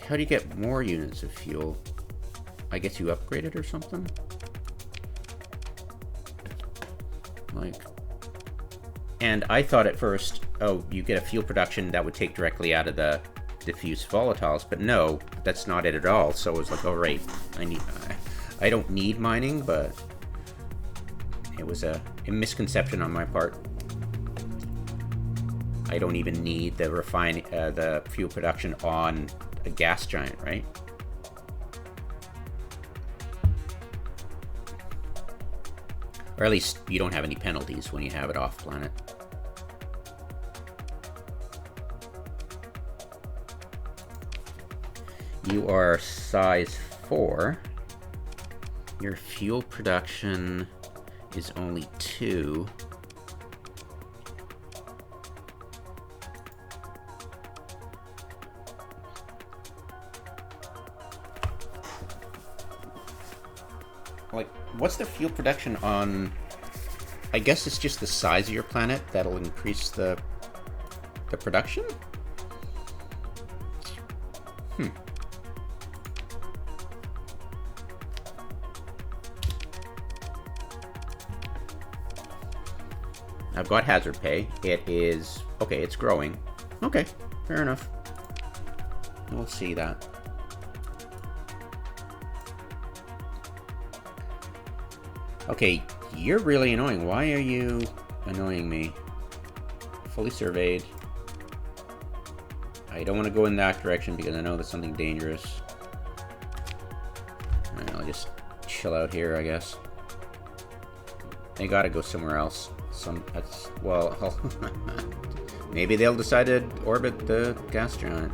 How do you get more units of fuel? I guess you upgrade it or something? And I thought at first, oh, you get a fuel production that would take directly out of the diffuse volatiles, but no, that's not it at all. So it was like, oh right, I don't need mining, but it was a misconception on my part. I don't even need the fuel production on a gas giant, right? Or at least you don't have any penalties when you have it off planet. You are size 4. Your fuel production is only 2. like, what's the fuel production on... I guess it's just the size of your planet that'll increase the production? I've got hazard pay. It is... Okay, it's growing. Okay, fair enough. We'll see that. Okay, you're really annoying. Why are you annoying me? Fully surveyed. I don't want to go in that direction because I know that's something dangerous. Alright, I'll just chill out here, I guess. They gotta go somewhere else. Well, maybe they'll decide to orbit the gas giant.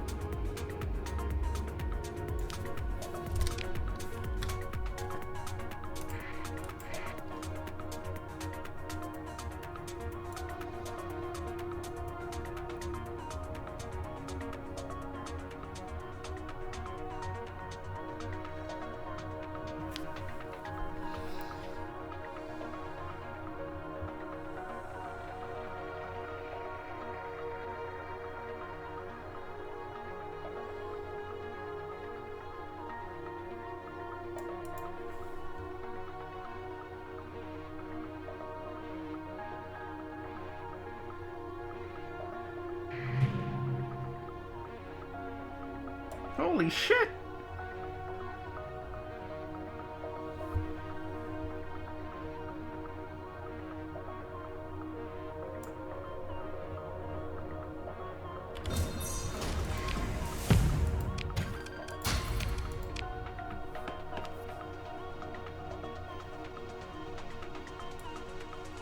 Holy shit!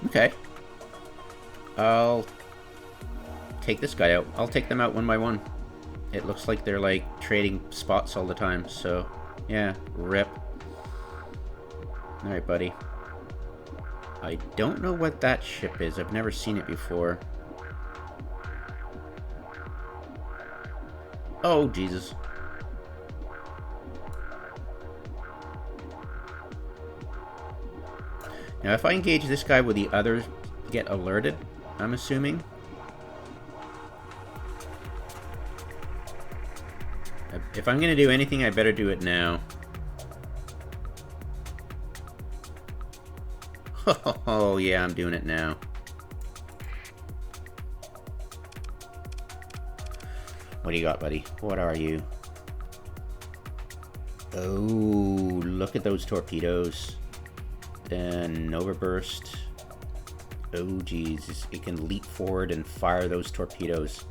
Okay. I'll take this guy out. I'll take them out one by one. It looks like they're like trading spots all the time, so yeah, rip. Alright, buddy. I don't know what that ship is. I've never seen it before. Oh, Jesus. Now, if I engage this guy, will the others get alerted? I'm assuming. If I'm gonna do anything, I better do it now. Oh, yeah, I'm doing it now. What do you got, buddy? What are you? Oh, look at those torpedoes. Then Nova Burst. Oh, geez. It can leap forward and fire those torpedoes.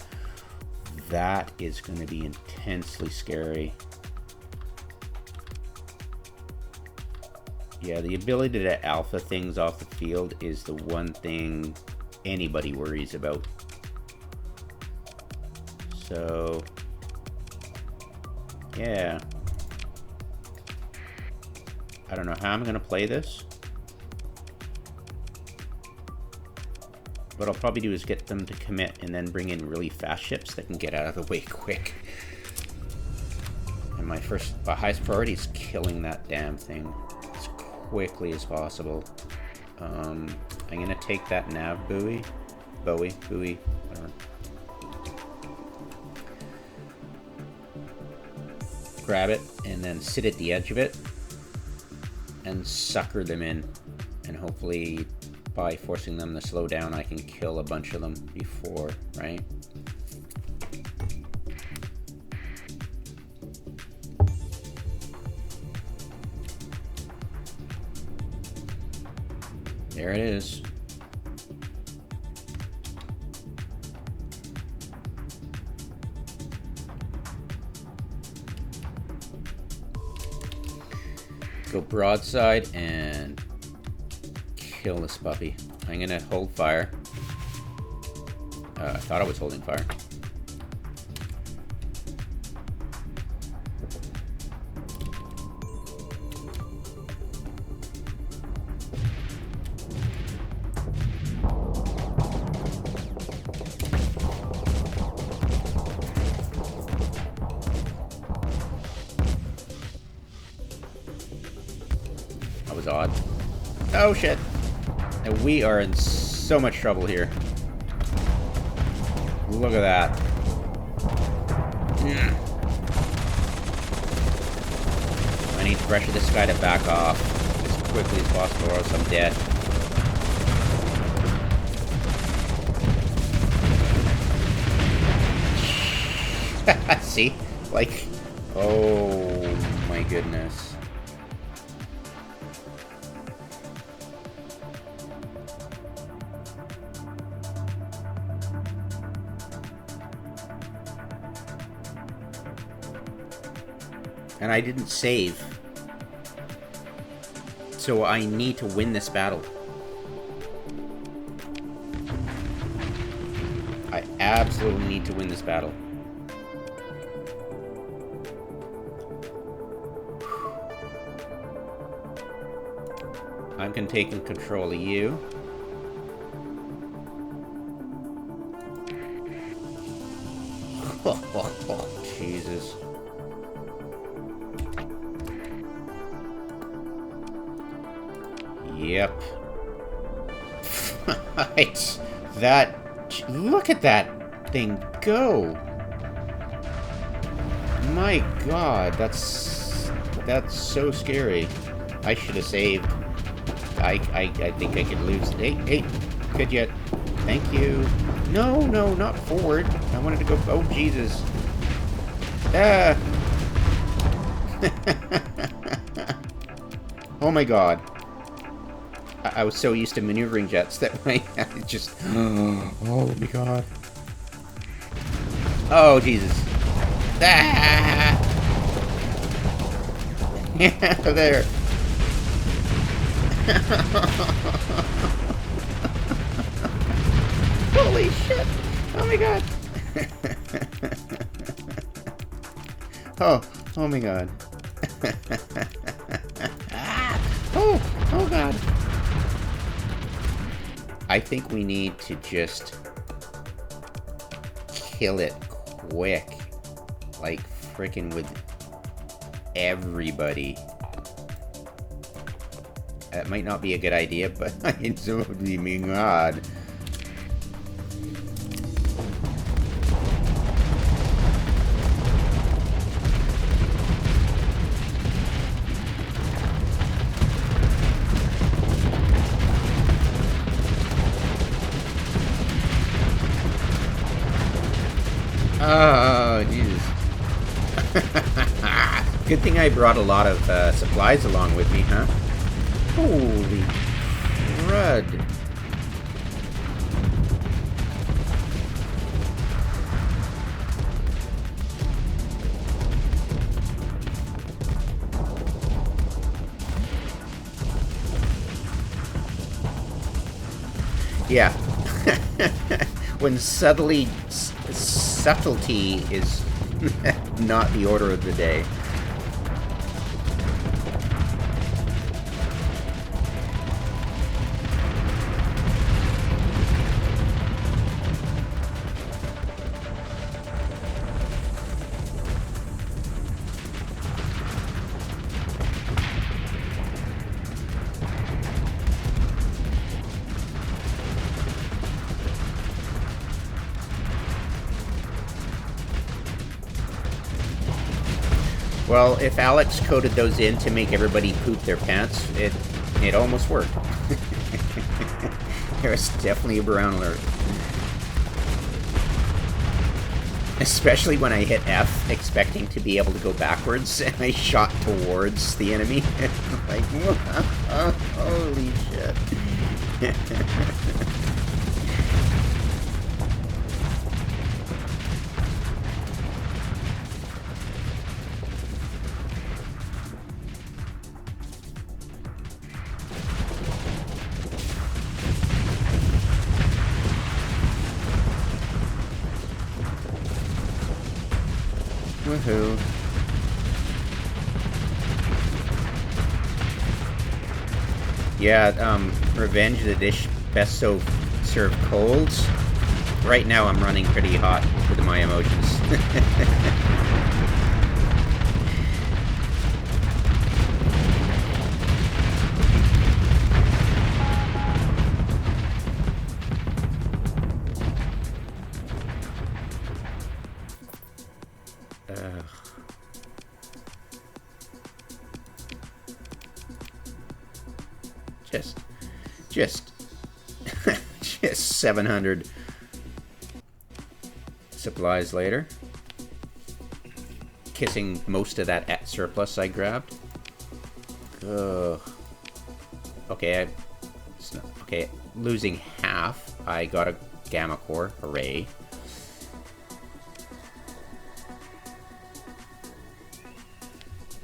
That is going to be intensely scary. Yeah, the ability to alpha things off the field is the one thing anybody worries about. So, yeah. I don't know how I'm going to play this. What I'll probably do is get them to commit and then bring in really fast ships that can get out of the way quick. And my highest priority is killing that damn thing as quickly as possible. I'm gonna take that nav buoy, whatever. Grab it and then sit at the edge of it and sucker them in, and hopefully by forcing them to slow down, I can kill a bunch of them before, right? There it is. Go broadside and kill this puppy. I'm gonna hold fire. I thought I was holding fire. That was odd. Oh, shit. And we are in so much trouble here. Look at that. I need to pressure this guy to back off as quickly as possible or else I'm dead. See? Like, oh my goodness. And I didn't save. So I need to win this battle. I absolutely need to win this battle. I'm going to take control of you. Oh, Jesus. Yep. Right. That... Look at that thing go. My God, that's so scary. I should have saved. I think I could lose. Hey, could you? Thank you. No, not forward. I wanted to go. Oh, Jesus. Ah. Oh my God. I was so used to maneuvering jets that I just. Oh my God. Oh, Jesus. Ah. Yeah, there. Holy shit! Oh my God! Oh my God! Oh God! I think we need to just kill it quick, like frickin' with everybody. That might not be a good idea, but it's so God. Oh, Jesus. Good thing I brought a lot of supplies along with me, huh? Holy crud. Yeah. When subtlety is not the order of the day. Well, if Alex coded those in to make everybody poop their pants, it almost worked. There was definitely a brown alert. Especially when I hit F, expecting to be able to go backwards, and I shot towards the enemy. Like, holy shit. Woohoo. Yeah, Revenge of the Dish best served cold. Right now I'm running pretty hot with my emotions. Just, just 700 supplies later. Kissing most of that surplus I grabbed. Ugh. Okay, okay, losing half. I got a gamma core. Hooray.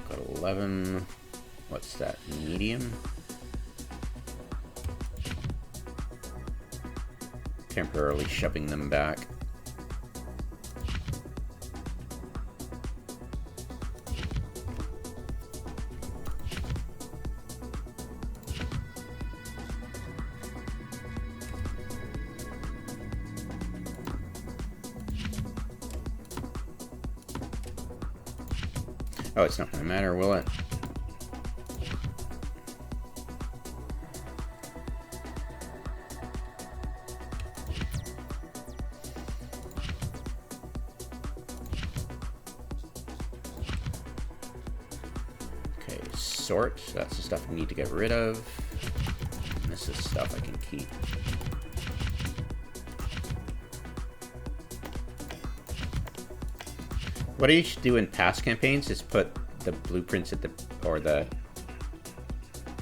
Got 11. What's that? Medium? Temporarily shoving them back. Oh, it's not gonna matter, will it? Okay, sort. That's the stuff we need to get rid of. And this is stuff I can keep. What I should do in past campaigns is put the blueprints at the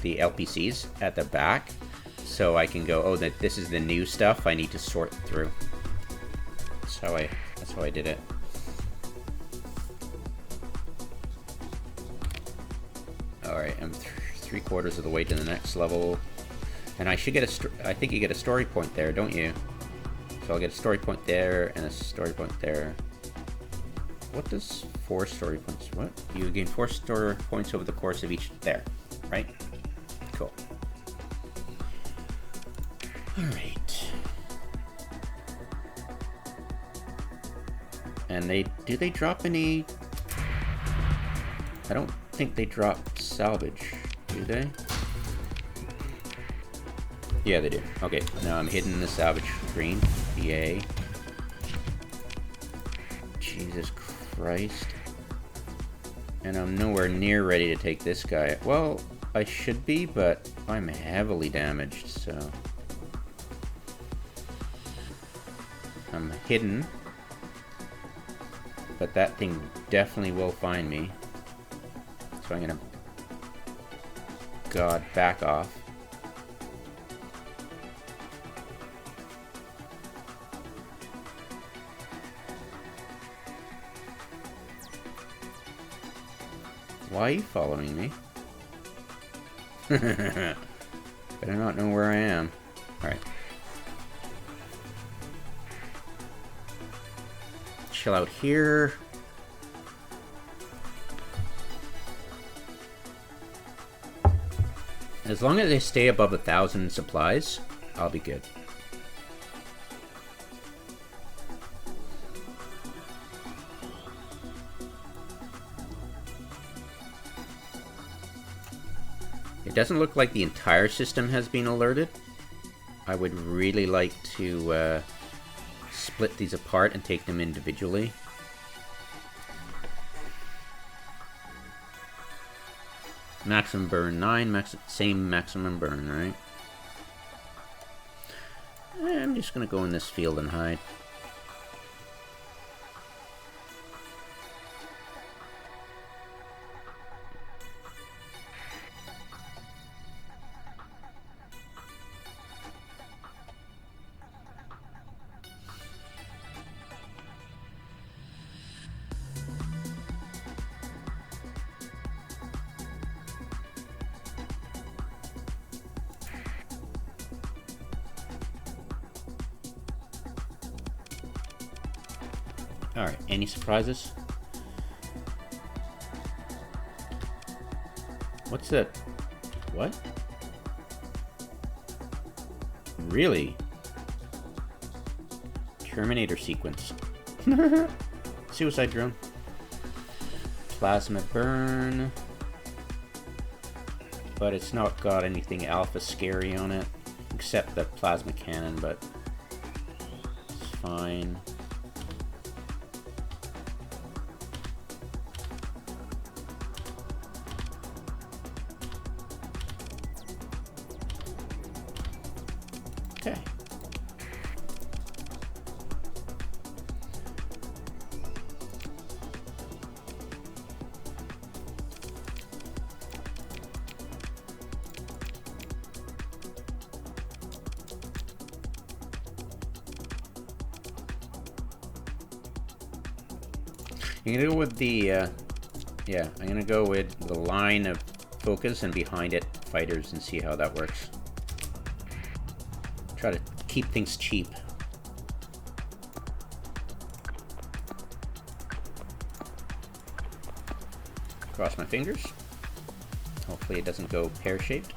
LPCs at the back, so I can go, oh, that this is the new stuff I need to sort through. That's how I did it. All right, I'm 3/4 of the way to the next level, and I should get I think you get a story point there, don't you? So I'll get a story point there and a story point there. What does 4 story points? What? You gain 4 story points over the course of each. There, right? Cool. All right. And do they drop any? I don't think they drop salvage, do they? Yeah, they do. Okay, now I'm hitting the salvage screen. Yay. Jesus Christ. And I'm nowhere near ready to take this guy. Well, I should be, but I'm heavily damaged, so... I'm hidden. But that thing definitely will find me. So I'm gonna... God, back off. Why are you following me? Better not know where I am. Alright. Chill out here. As long as they stay above 1,000 supplies, I'll be good. It doesn't look like the entire system has been alerted. I would really like to split these apart and take them individually. Maximum burn 9, same maximum burn, right? I'm just gonna go in this field and hide. Alright, any surprises? What's that? What? Really? Terminator sequence. Suicide drone. Plasma burn. But it's not got anything alpha scary on it. Except the plasma cannon, but it's fine. Okay. I'm gonna go with the, yeah, I'm gonna go with the line of focus and behind it fighters and see how that works. Try to keep things cheap. Cross my fingers. Hopefully it doesn't go pear-shaped.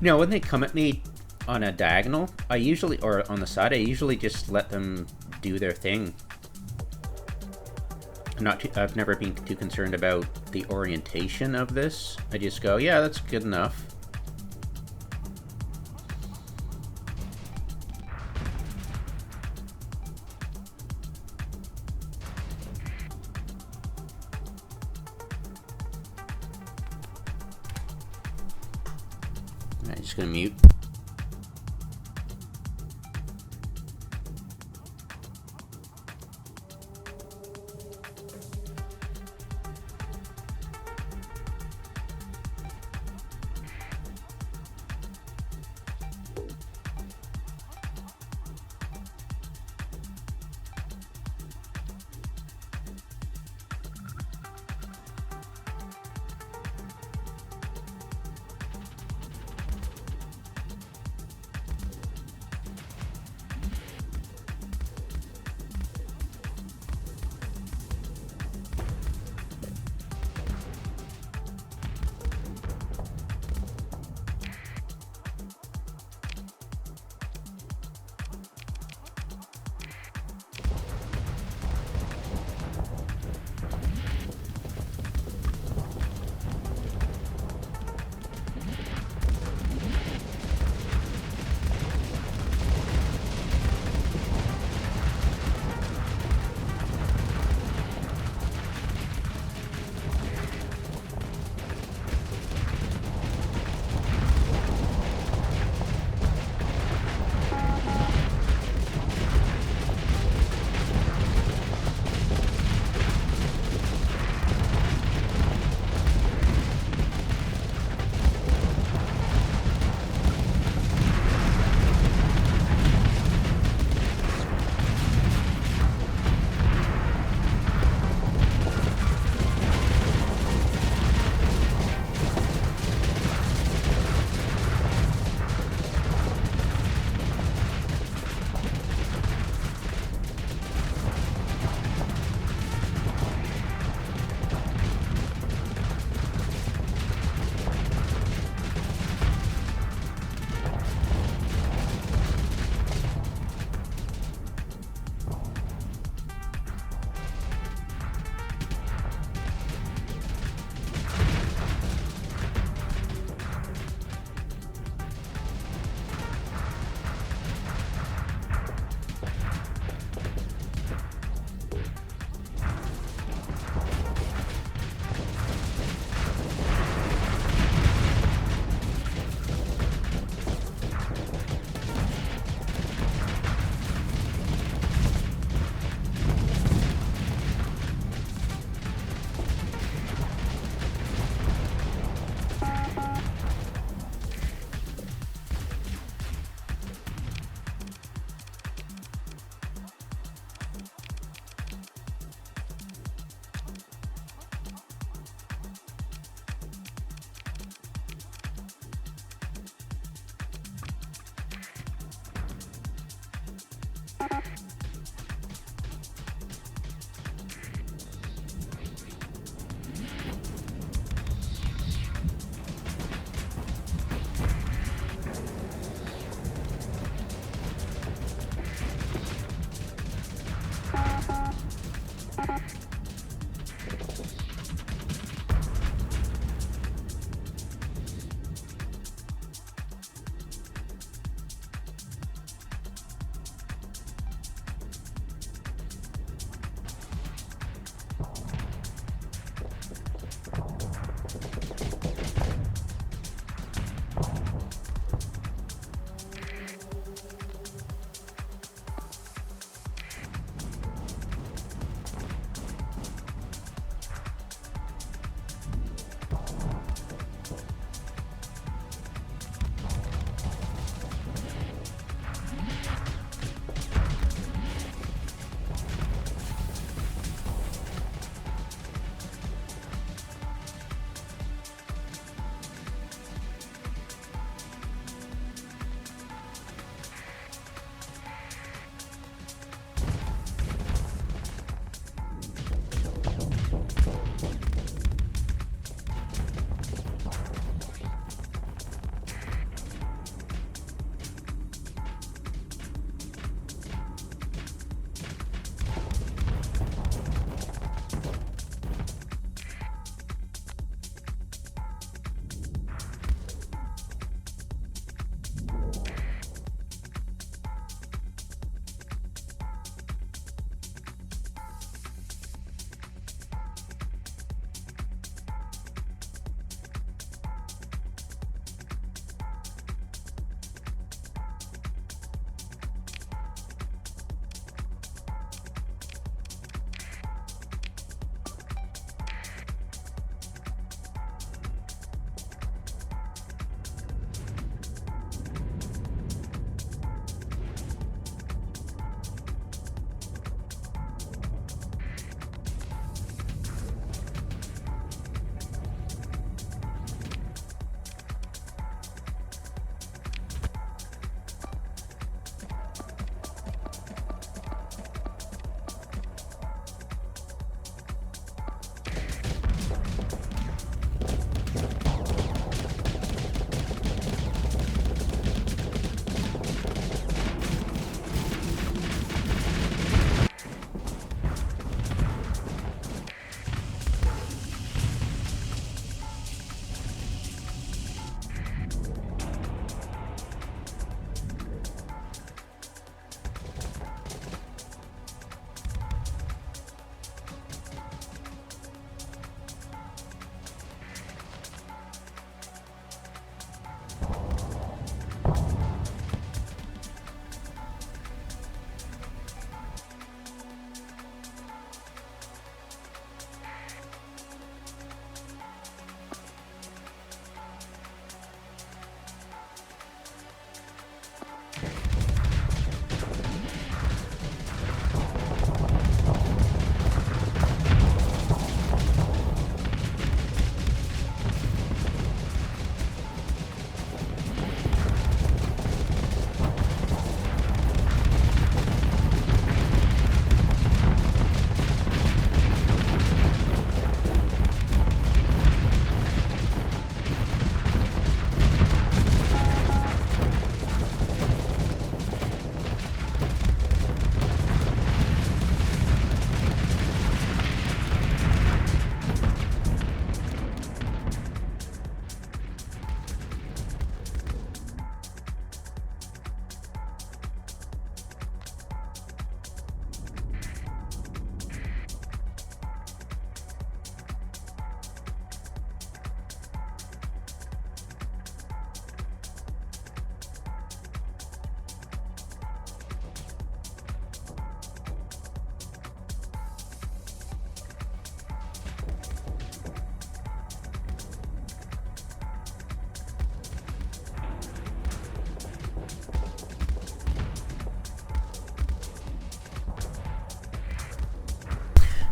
No, when they come at me on a diagonal, I usually, or on the side, I usually just let them do their thing. I've never been too concerned about the orientation of this. I just go, yeah, that's good enough. I'm just gonna mute.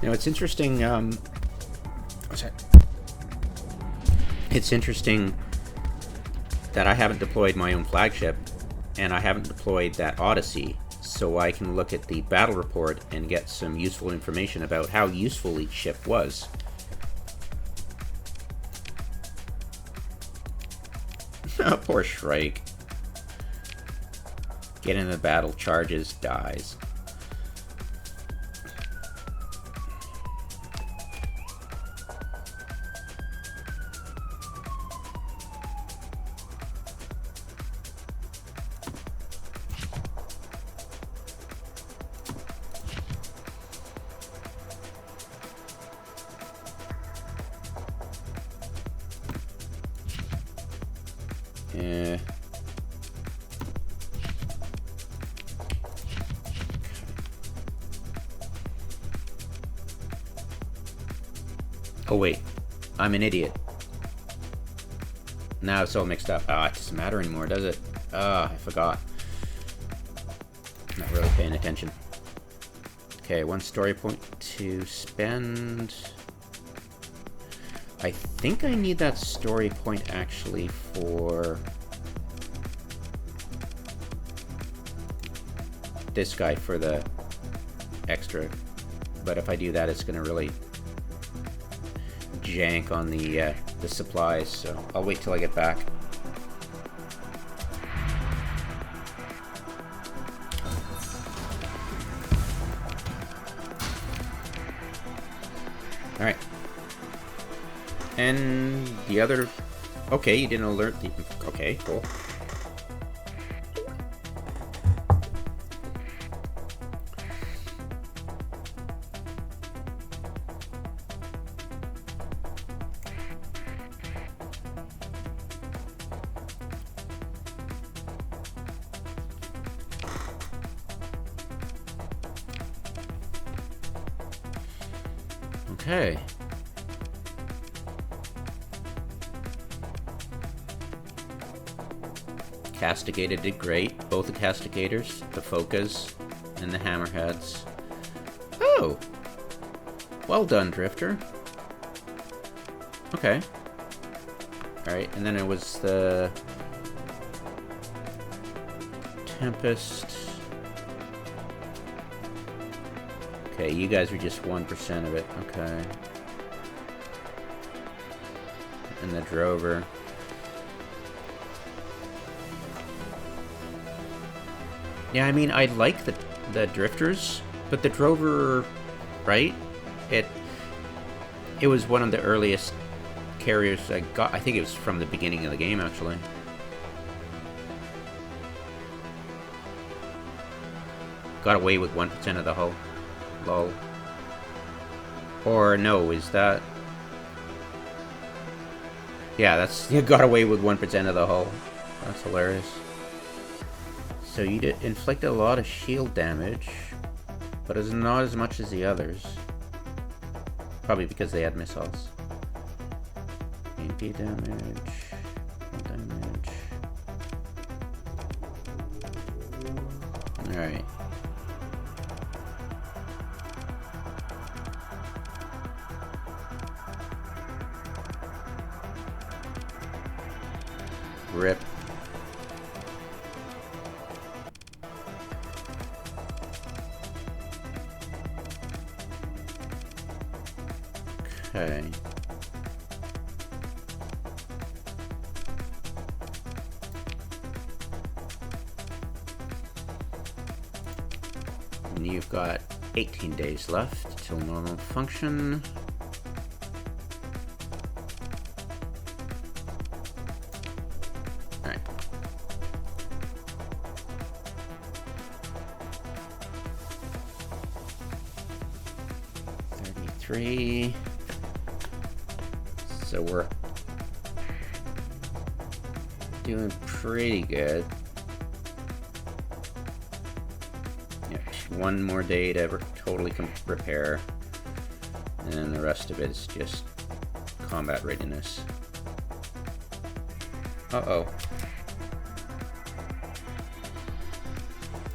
You know, it's interesting. What's that? It's interesting that I haven't deployed my own flagship, and I haven't deployed that Odyssey, so I can look at the battle report and get some useful information about how useful each ship was. Poor Shrike. Get in the battle, charges, dies. Oh wait, I'm an idiot. Now it's all mixed up. It doesn't matter anymore, does it? I forgot. Not really paying attention. Okay, 1 story point to spend. I think I need that story point actually for this guy for the extra. But if I do that, it's gonna really jank on the supplies, so I'll wait till I get back. Alright. And the other... Okay, you didn't alert the... Okay, cool. Okay. Castigated did great. Both the Castigators, the Focas, and the Hammerheads. Oh! Well done, Drifter. Okay. Alright, and then it was the Tempest. Okay, you guys are just 1% of it. Okay. And the Drover. Yeah, I mean, I like the Drifters, but the Drover, right? It was one of the earliest carriers I got. I think it was from the beginning of the game, actually. Got away with 1% of the hull. Lol. Or no, is that... Yeah, that's... You got away with 1% of the hull. That's hilarious. So you did inflicted a lot of shield damage, but it's not as much as the others. Probably because they had missiles. MP damage... damage... Alright. Rip. Okay. And you've got 18 days left till normal function. Alright. $33. So we're doing pretty good. Yeah, 1 more day to totally repair, and then the rest of it is just combat readiness. Uh-oh.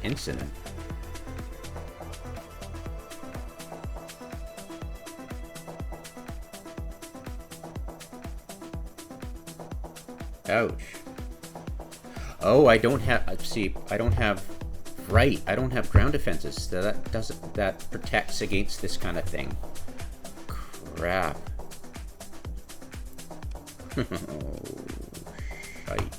Incident. Ouch. Oh, I don't have... See, I don't have... Right, I don't have ground defenses. That protects against this kind of thing. Crap. Oh, shite.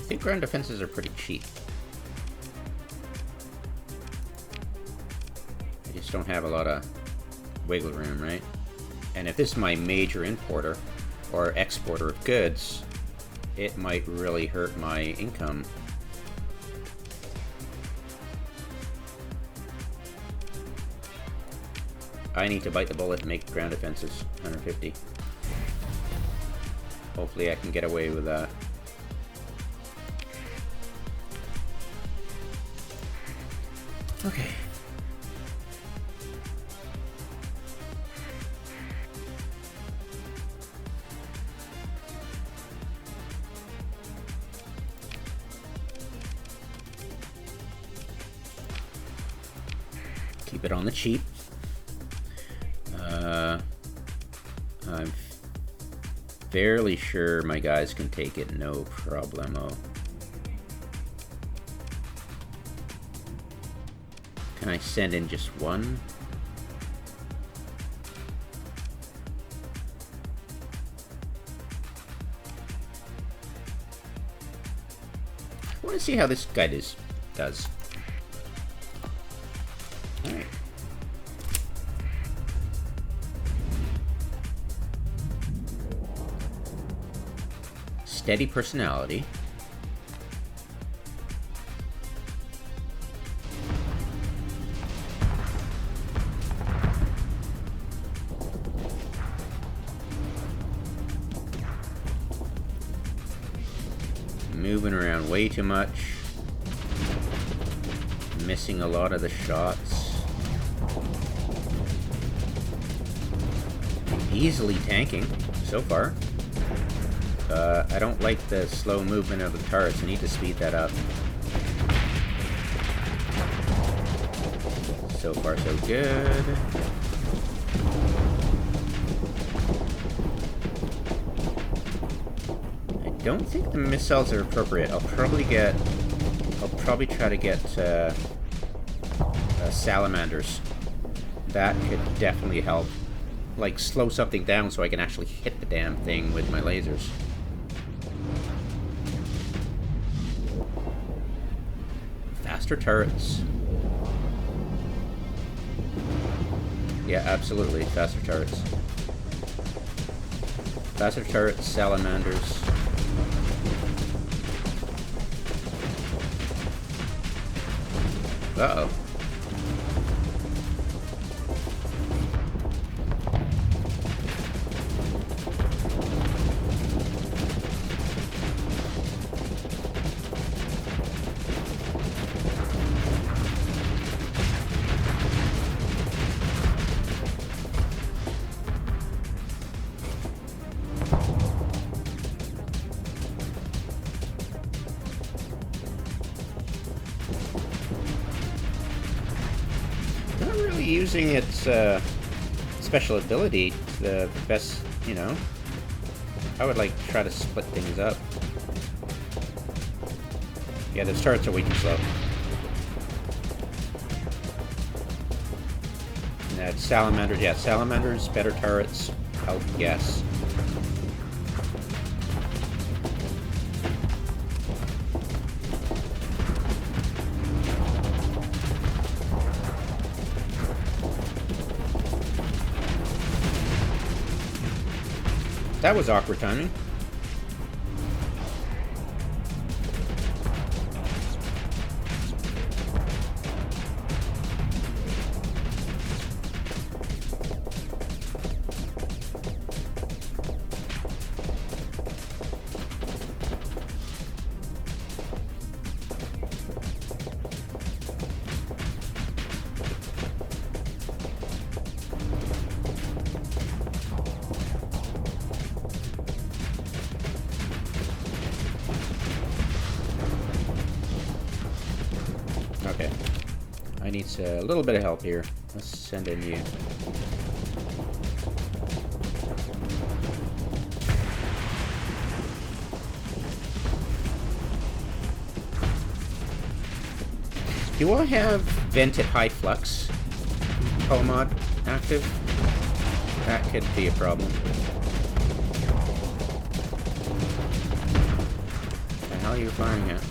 I think ground defenses are pretty cheap. I just don't have a lot of wiggle room, right? And if this is my major importer or exporter of goods, it might really hurt my income. I need to bite the bullet and make ground defenses 150. Hopefully I can get away with that. Okay. Keep it on the cheap. I'm fairly sure my guys can take it, no problemo. Can I send in just one? I want to see how this guy does. Alright. Steady personality. Moving around way too much. Missing a lot of the shots. Easily tanking so far. I don't like the slow movement of the turrets. I need to speed that up. So far so good. I don't think the missiles are appropriate. I'll probably try to get salamanders. That could definitely help. Like, slow something down so I can actually hit the damn thing with my lasers. Faster turrets. Yeah, absolutely. Faster turrets. Faster turrets, salamanders. Uh-oh. Using its special ability to the best, you know. I would like to try to split things up. Yeah, the turrets are way too slow. And salamanders, yeah, salamanders, better turrets, help, yes. That was awkward timing. I need a little bit of help here. Let's send in you. Do I have vent at high flux hull mod active? That could be a problem. What the hell are you firing at?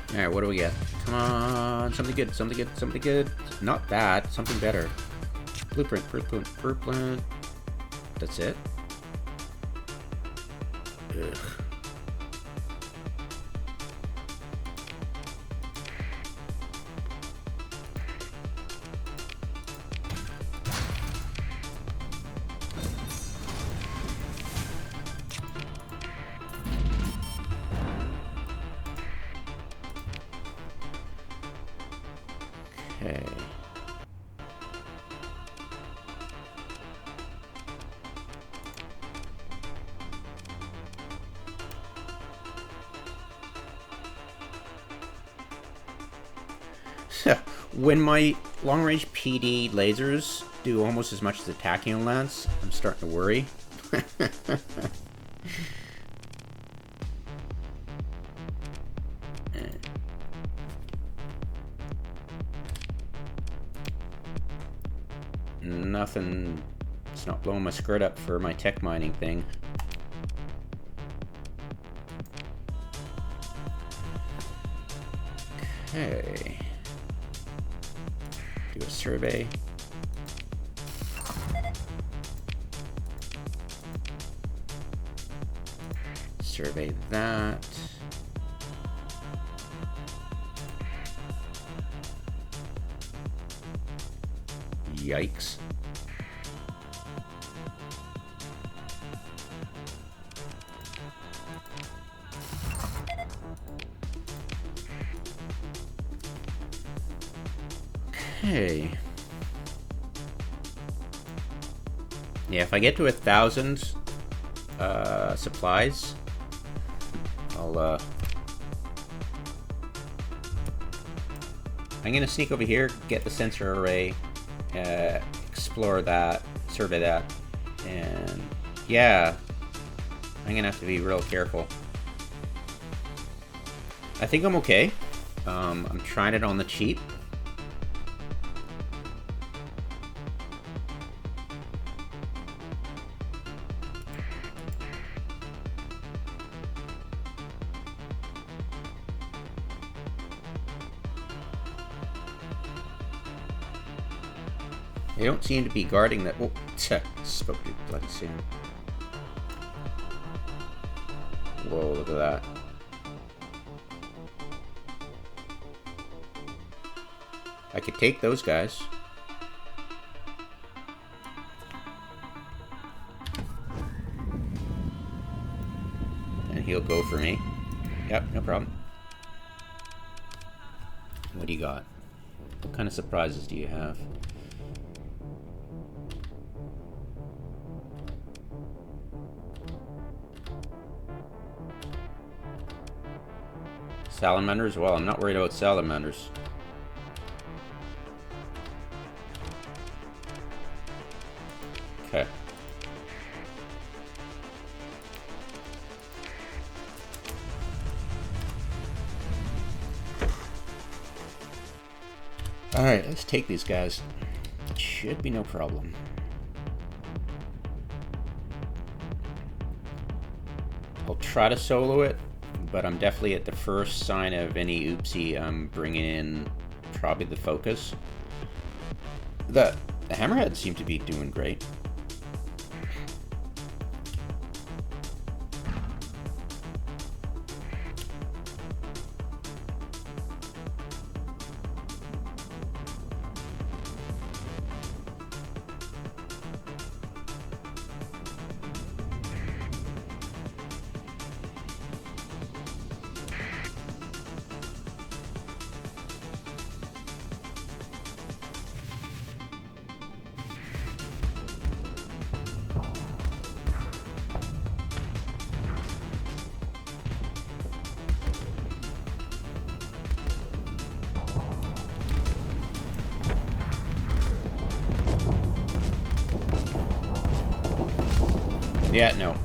Alright, what do we get? Come on, something good, something good, something good. Not that, something better. Blueprint. That's it? Ugh. Okay. When my long-range PD lasers do almost as much as the tachyon lance, I'm starting to worry. Nothing. It's not blowing my skirt up for my tech mining thing. Okay. Do a survey. Survey that. Yikes. Okay. Yeah, if I get to 1,000 supplies, I'll I'm gonna sneak over here, get the sensor array, explore that, survey that, and yeah, I'm gonna have to be real careful. I think I'm okay. I'm trying it on the cheap. They don't seem to be guarding that. Oh, spoke too bloody soon. Whoa, look at that. I could take those guys. And he'll go for me. Yep, no problem. What do you got? What kind of surprises do you have? Salamanders? Well, I'm not worried about salamanders. Okay. Alright, let's take these guys. Should be no problem. I'll try to solo it, but I'm definitely at the first sign of any oopsie. I'm bringing in probably the focus. The hammerheads seem to be doing great. Yeah, no.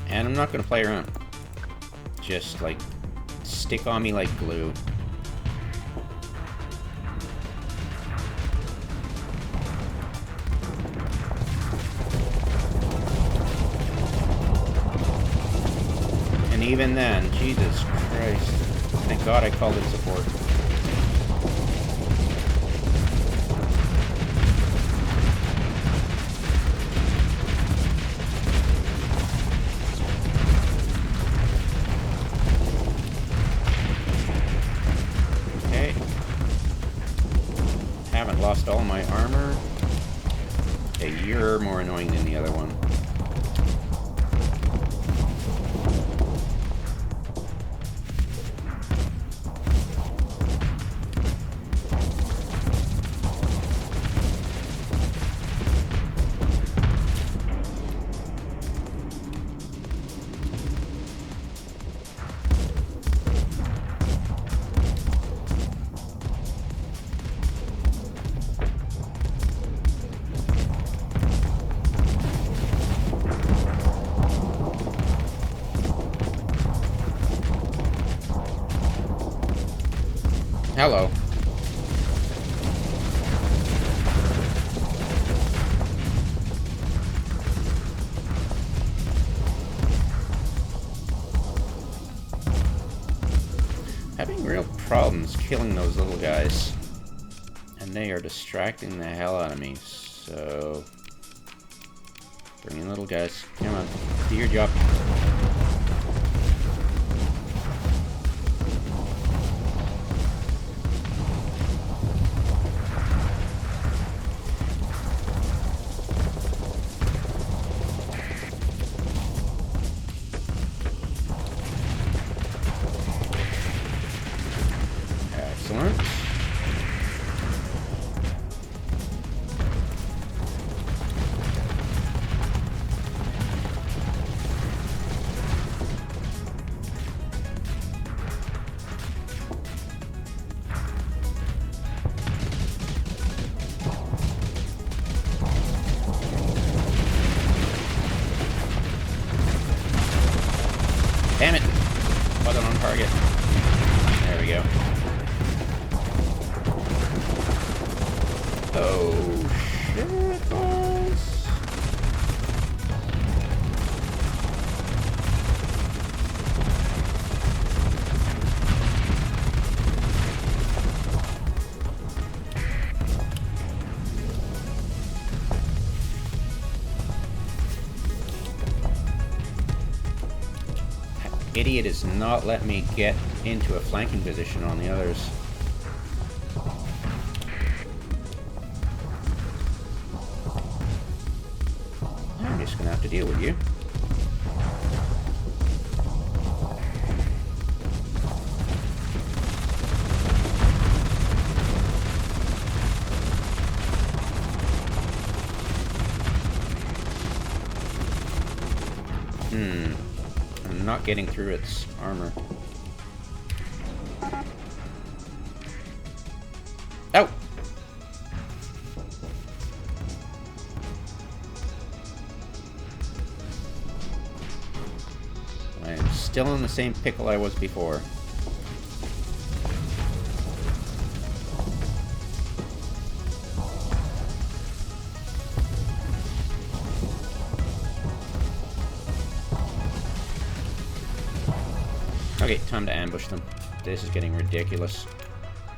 And I'm not gonna play around. Just, like, stick on me like glue. And even then, Jesus Christ. Thank God I called it support. Lost all my armor. Okay, you're more annoying than the other one. Hello. Having real problems killing those little guys. And they are distracting the hell out of me, so... Bring in little guys. Come on, do your job. Excellent. Damn it! Wasn't on target. There we go. Oh, shit, boys. That idiot is not letting me get into a flanking position on the others. Gonna have to deal with you. I'm not getting through its armor. Oh! Still in the same pickle I was before. Okay, time to ambush them. This is getting ridiculous.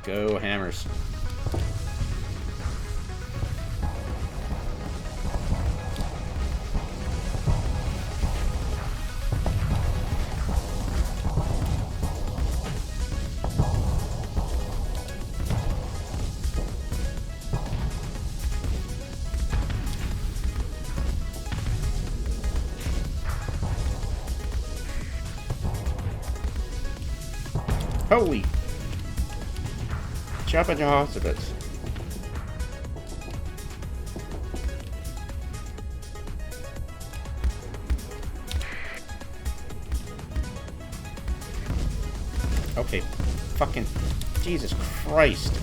Go hammers. Holy! Chop at your hospitals. Okay, fucking Jesus Christ.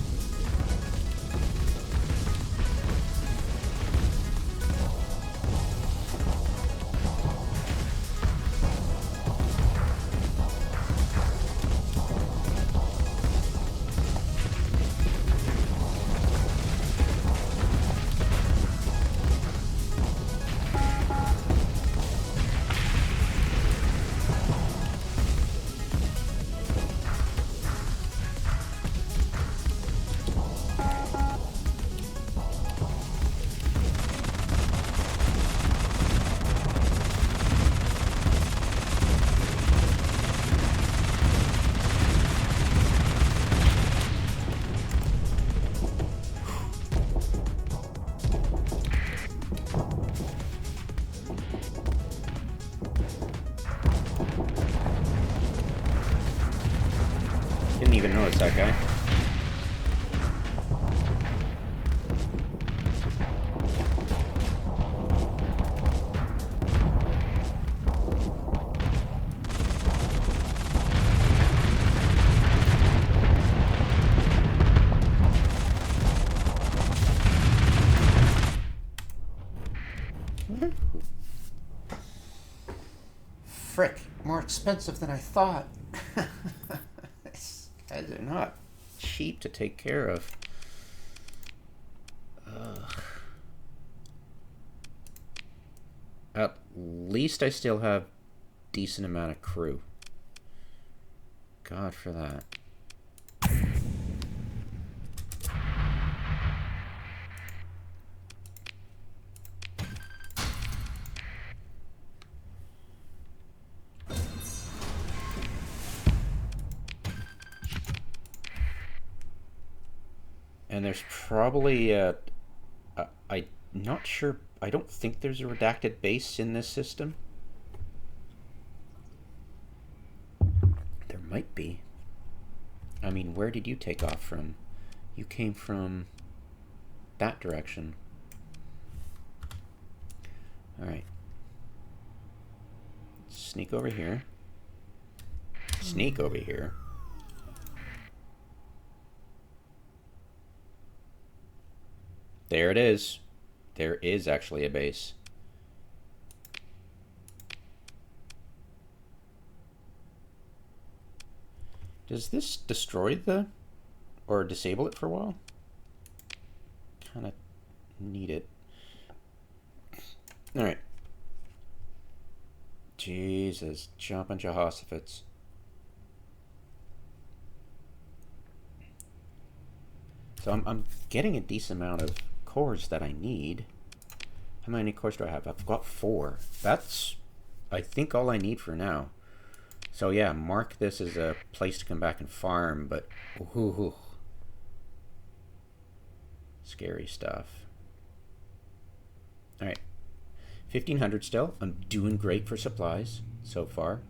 Didn't even notice that guy. Frick, more expensive than I thought. These guys are not cheap to take care of. At least I still have decent amount of crew. God for that. And there's probably I'm not sure. I don't think there's a redacted base in this system. There might be. I mean, where did you take off from? You came from that direction. Alright. Sneak over here. Sneak over here. There it is. There is actually a base. Does this destroy the, or disable it for a while? Kind of need it. All right. Jesus, jump on Jehoshaphat's. So I'm getting a decent amount of cores that I need. How many cores do I have? I've got 4. That's, I think, all I need for now. So yeah, mark this as a place to come back and farm, but ooh, scary stuff. All right, 1500 still. I'm doing great for supplies so far.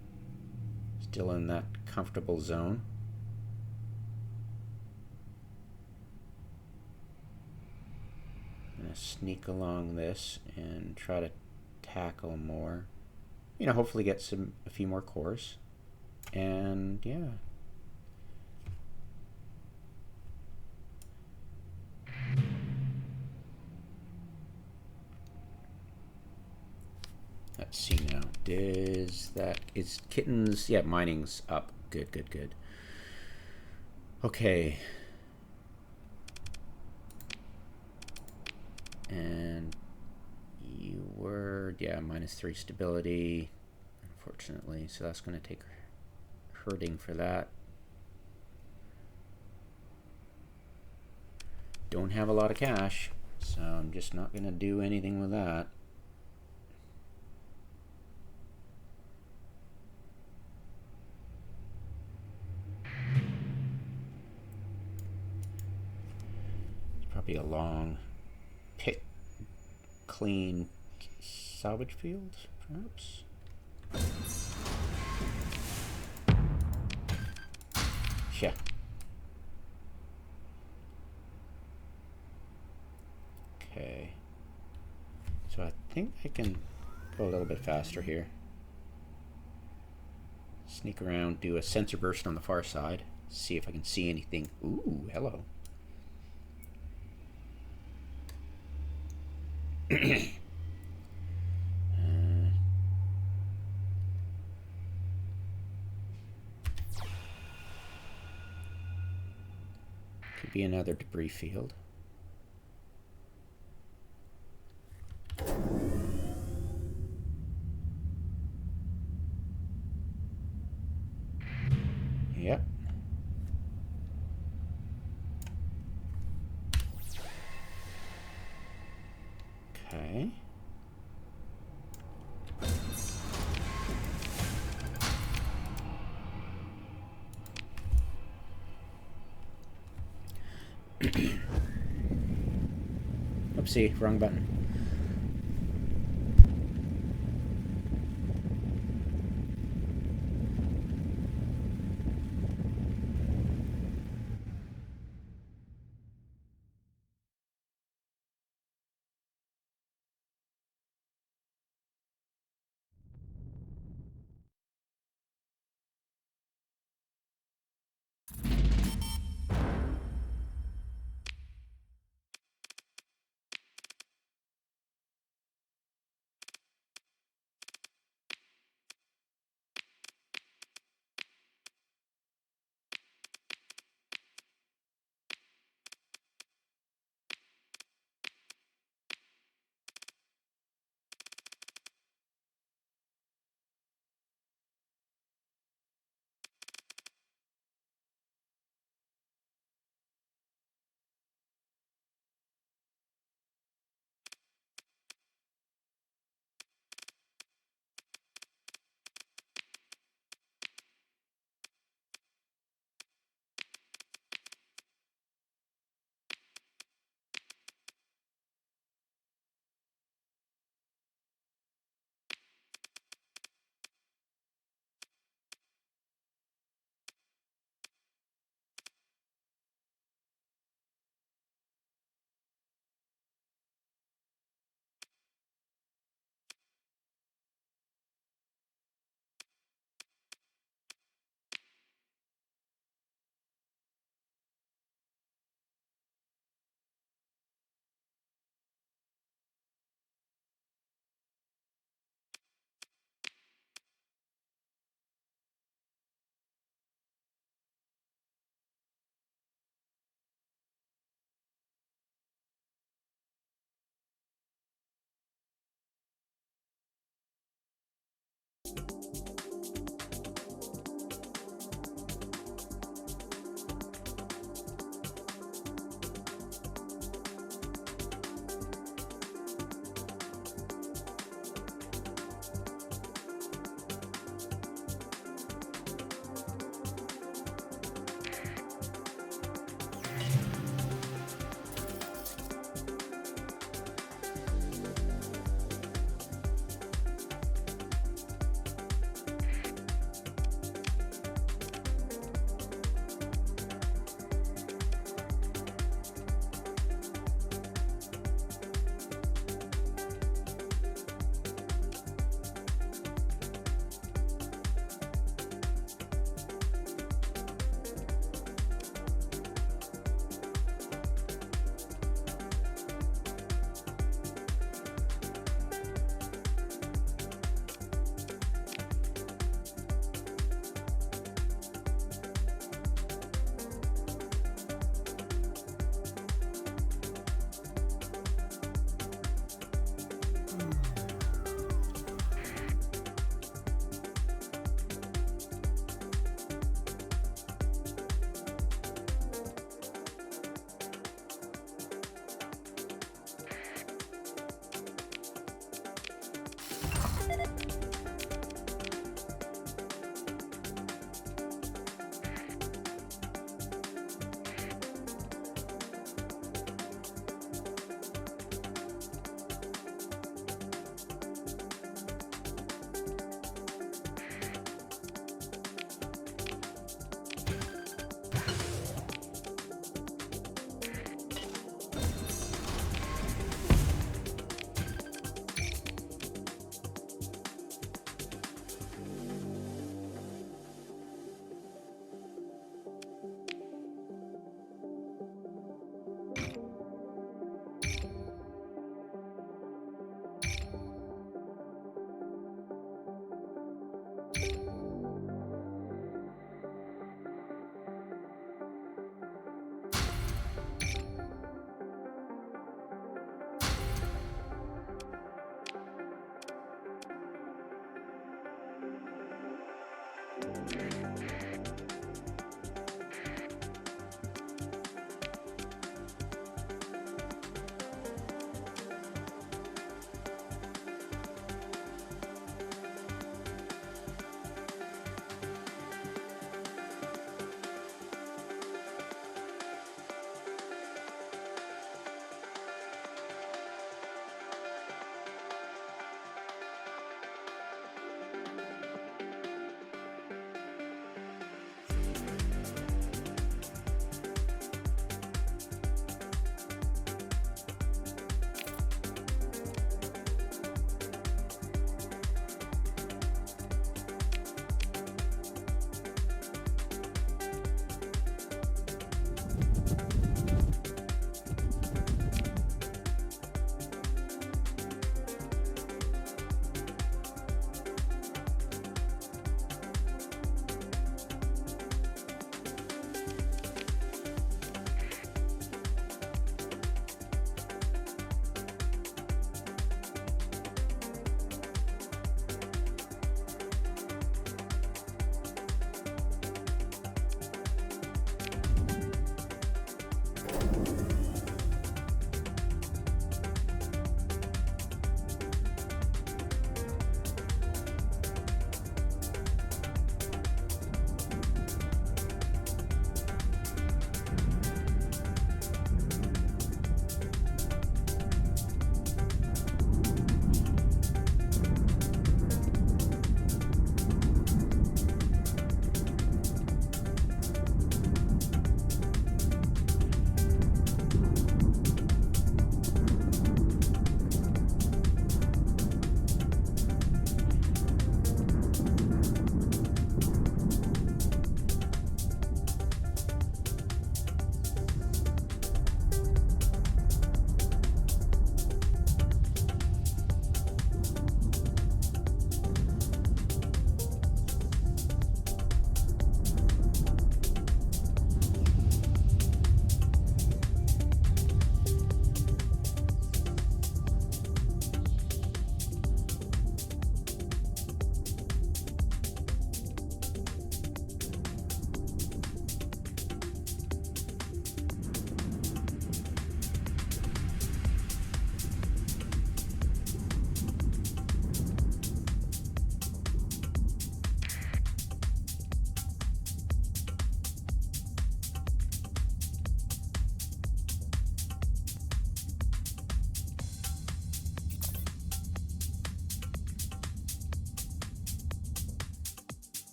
Still in that comfortable zone. Sneak along this and try to tackle more, you know, hopefully get a few more cores, and yeah. Let's see now. Is kittens? Yeah, mining's up. Good. Okay. And you were, yeah, -3 stability, unfortunately. So that's going to take hurting for that. Don't have a lot of cash, so I'm just not going to do anything with that. It's probably a long pick, clean salvage field, perhaps. Yeah. Okay. So I think I can go a little bit faster here. Sneak around, do a sensor burst on the far side. See if I can see anything. Ooh, hello. Could be another debris field. Yep. Okay. Oopsie, wrong button.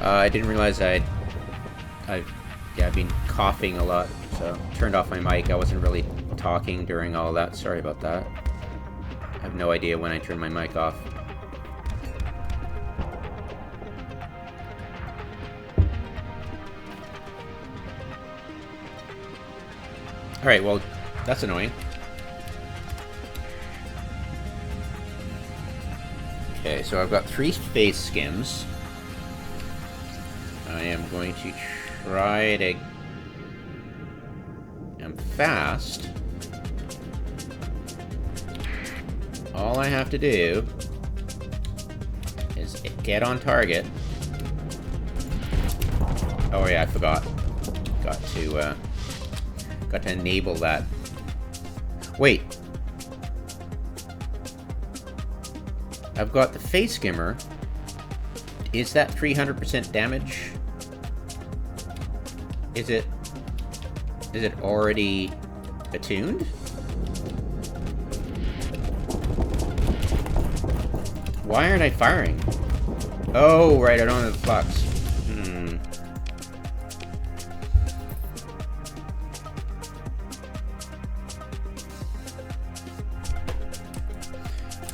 I didn't realize I've been coughing a lot, so turned off my mic. I wasn't really talking during all that. Sorry about that. I have no idea when I turned my mic off. Alright, well, that's annoying. Okay, so I've got 3 phase skims. I am going to try to... I'm fast. All I have to do is get on target. Oh yeah, I forgot. Got to enable that. Wait. I've got the phase skimmer. Is that 300% damage? Is it already attuned? Why aren't I firing? Oh, right, I don't have the flux.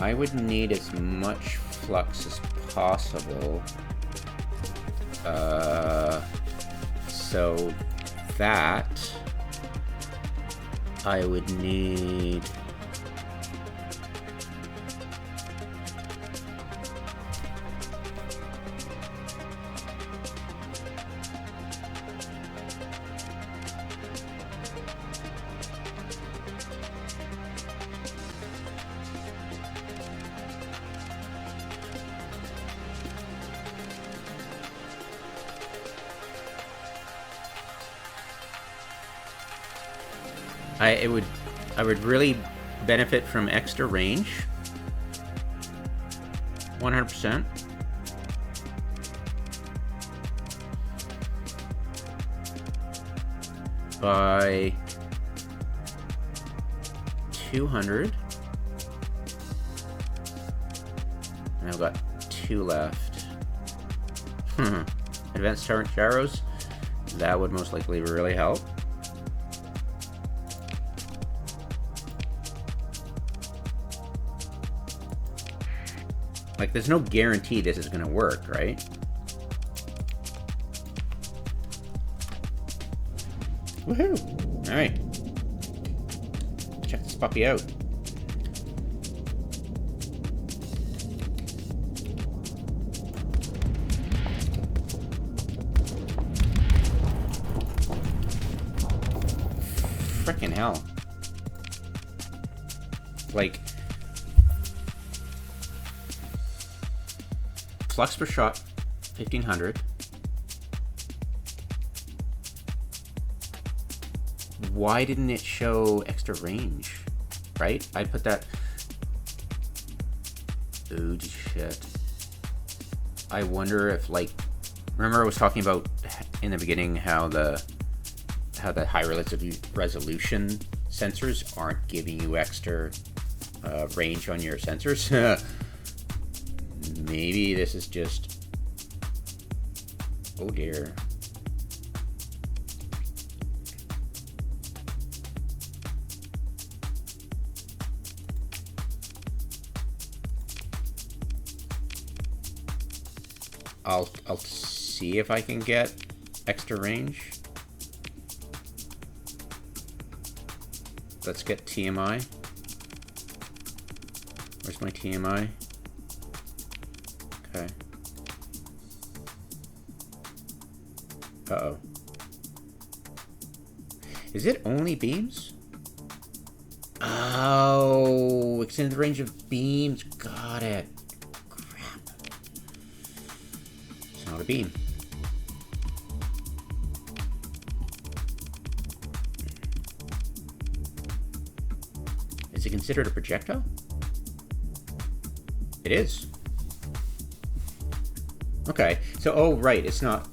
I would need as much flux as possible. So that I would need... I would really benefit from extra range. 100%. By 200. And I've got 2 left. Advanced torrent gyros. That would most likely really help. Like, there's no guarantee this is gonna work, right? Woohoo! Alright. Check this puppy out. Frickin' hell. Like... flux per shot, 1500. Why didn't it show extra range? Right? I put that... Oh, shit. I wonder if, like... Remember I was talking about in the beginning how the high resolution sensors aren't giving you extra range on your sensors? Maybe this is just... Oh dear. I'll see if I can get extra range. Let's get TMI. Where's my TMI? Okay. Uh-oh. Is it only beams? Oh, extend the range of beams. Got it. Crap. It's not a beam. Is it considered a projectile? It is. Okay, so, oh, right, it's not,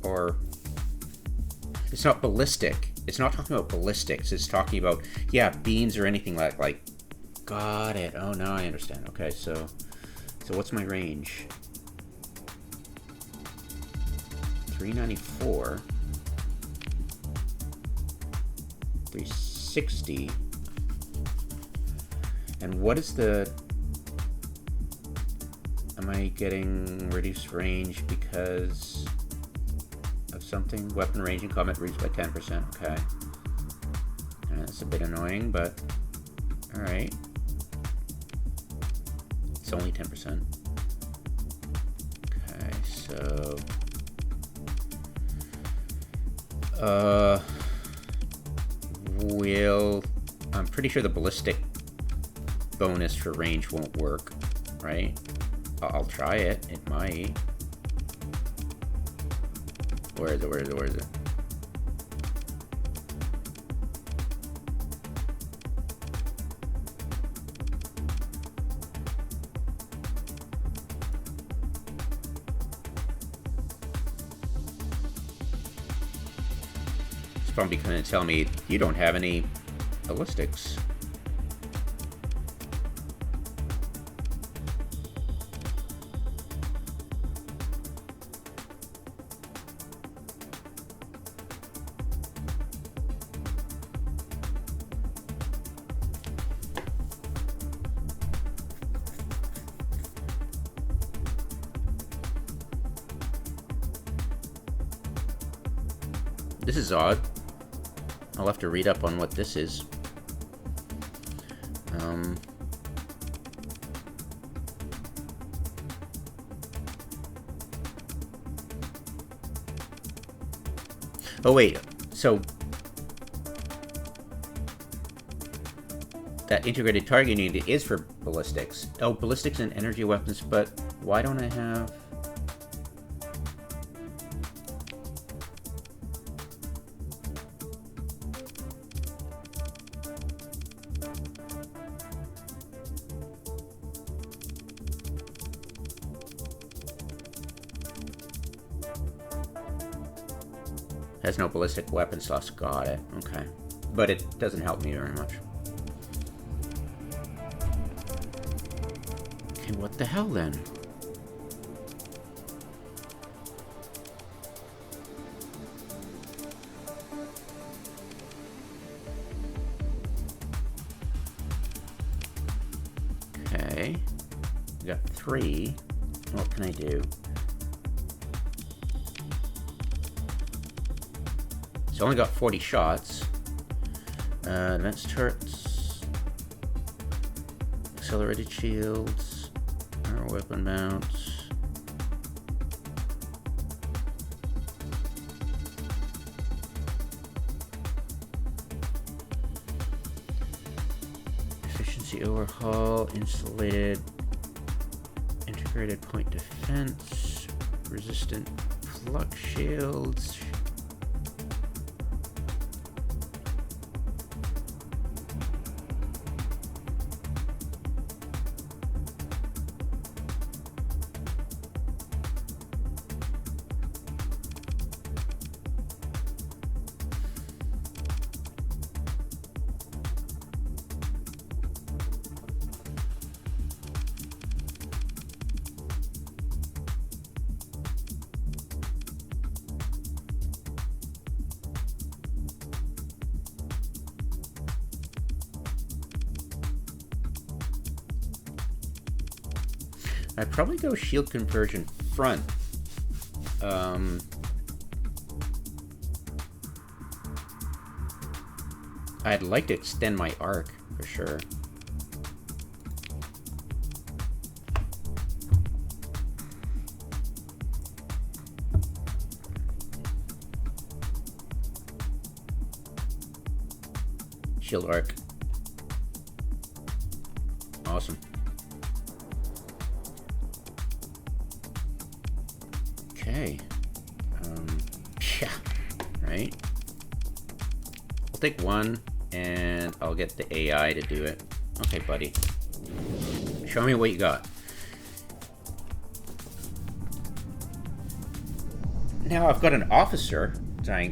or, it's not ballistic. It's not talking about ballistics. It's talking about, yeah, beams or anything like, got it. Oh, now I understand. Okay, so what's my range? 394. 360. And what is the... Am I getting reduced range because of something? Weapon range and combat reduced by 10%. Okay. That's a bit annoying, but... Alright. It's only 10%. Okay, so... I'm pretty sure the ballistic bonus for range won't work, right? I'll try it. It might. Where is it? It's probably going to tell me you don't have any ballistics. This is odd. I'll have to read up on what this is. Oh wait, so that integrated targeting unit is for ballistics. Oh, ballistics and energy weapons, but why don't I have... Has no ballistic weapon slots. Got it. Okay. But it doesn't help me very much. Okay, what the hell then? Okay. We got 3. What can I do? Only got 40 shots. Advanced turrets, accelerated shields, armor weapon mounts. Efficiency overhaul, insulated, integrated point defense, resistant flux shields. I'd probably go shield conversion front. I'd like to extend my arc for sure. Shield arc. Awesome. Okay. Yeah, right. I'll take 1, and I'll get the AI to do it. Okay, buddy. Show me what you got. Now I've got an officer. So I'm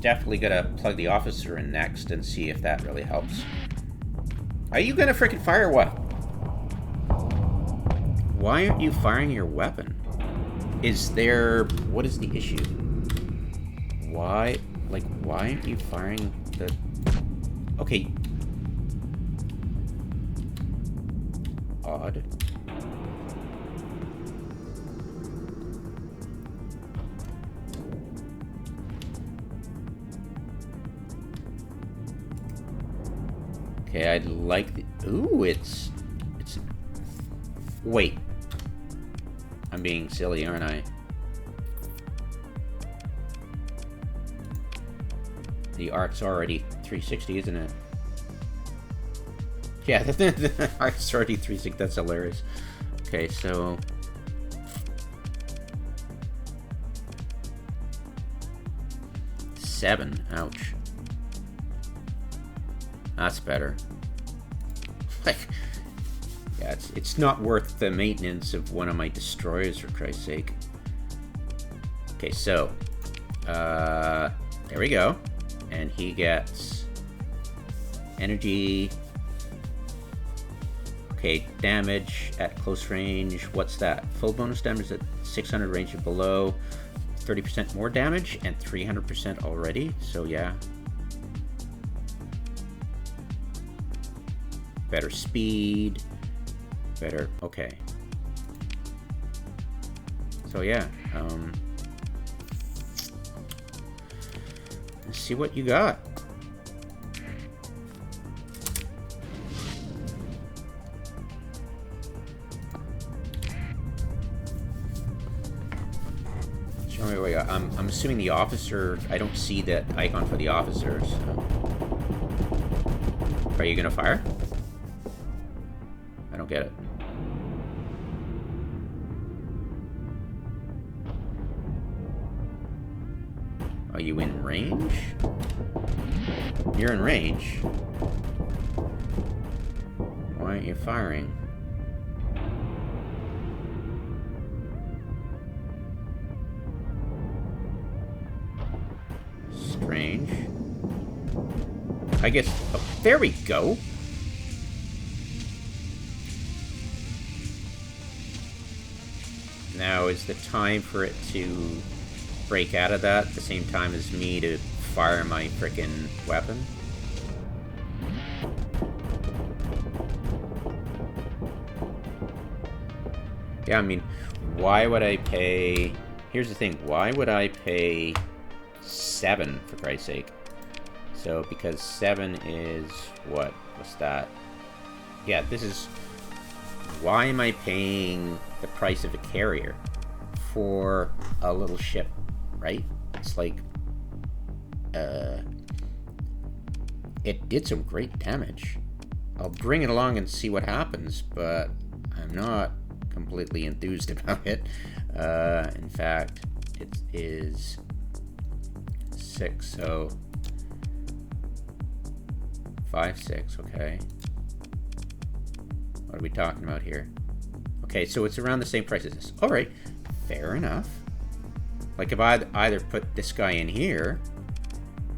definitely gonna plug the officer in next and see if that really helps. Are you gonna freaking fire what? Why aren't you firing your weapon? Is there... What is the issue? why aren't you firing the... Okay. Odd. Okay, I'd like the... Ooh, it's... Wait. I'm being silly, aren't I? The arc's already 360, isn't it? Yeah, the arc's already 360. That's hilarious. Okay, so... $7. Ouch. That's better. Like... Yeah, it's not worth the maintenance of one of my destroyers, for Christ's sake. Okay, so... there we go. And he gets... energy... Okay, damage at close range. What's that? Full bonus damage at 600 range and below. 30% more damage and 300% already. So, yeah. Better speed. Better... Okay. So, yeah. Let's see what you got. Show me what we got. I'm assuming the officer... I don't see that icon for the officers. So. Are you gonna fire? I don't get it. Are you in range? You're in range. Why aren't you firing? Strange. I guess... Oh, there we go! Now is the time for it to break out of that at the same time as me to fire my frickin' weapon? Yeah, I mean, why would I pay... Here's the thing, why would I pay 7, for Christ's sake? So, because 7 is... what? What's that? Yeah, this is... Why am I paying the price of a carrier for a little ship, right? It's like... It did some great damage. I'll bring it along and see what happens, but I'm not completely enthused about it. In fact, it is 6, so 5, 6, okay. What are we talking about here? Okay, so it's around the same price as this. Alright, fair enough. Like if I either put this guy in here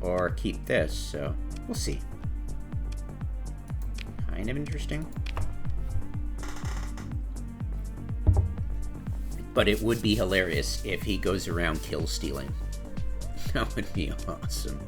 or keep this, so we'll see. Kind of interesting. But it would be hilarious if he goes around kill stealing. That would be awesome.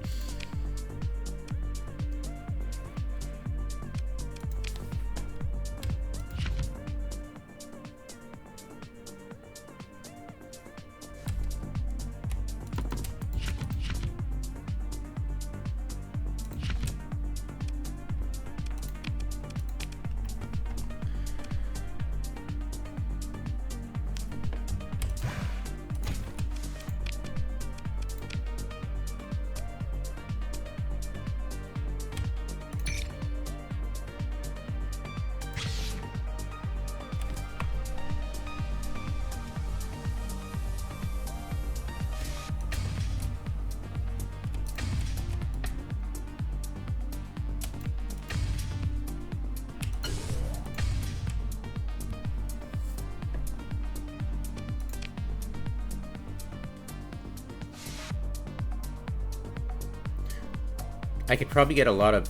I could probably get a lot of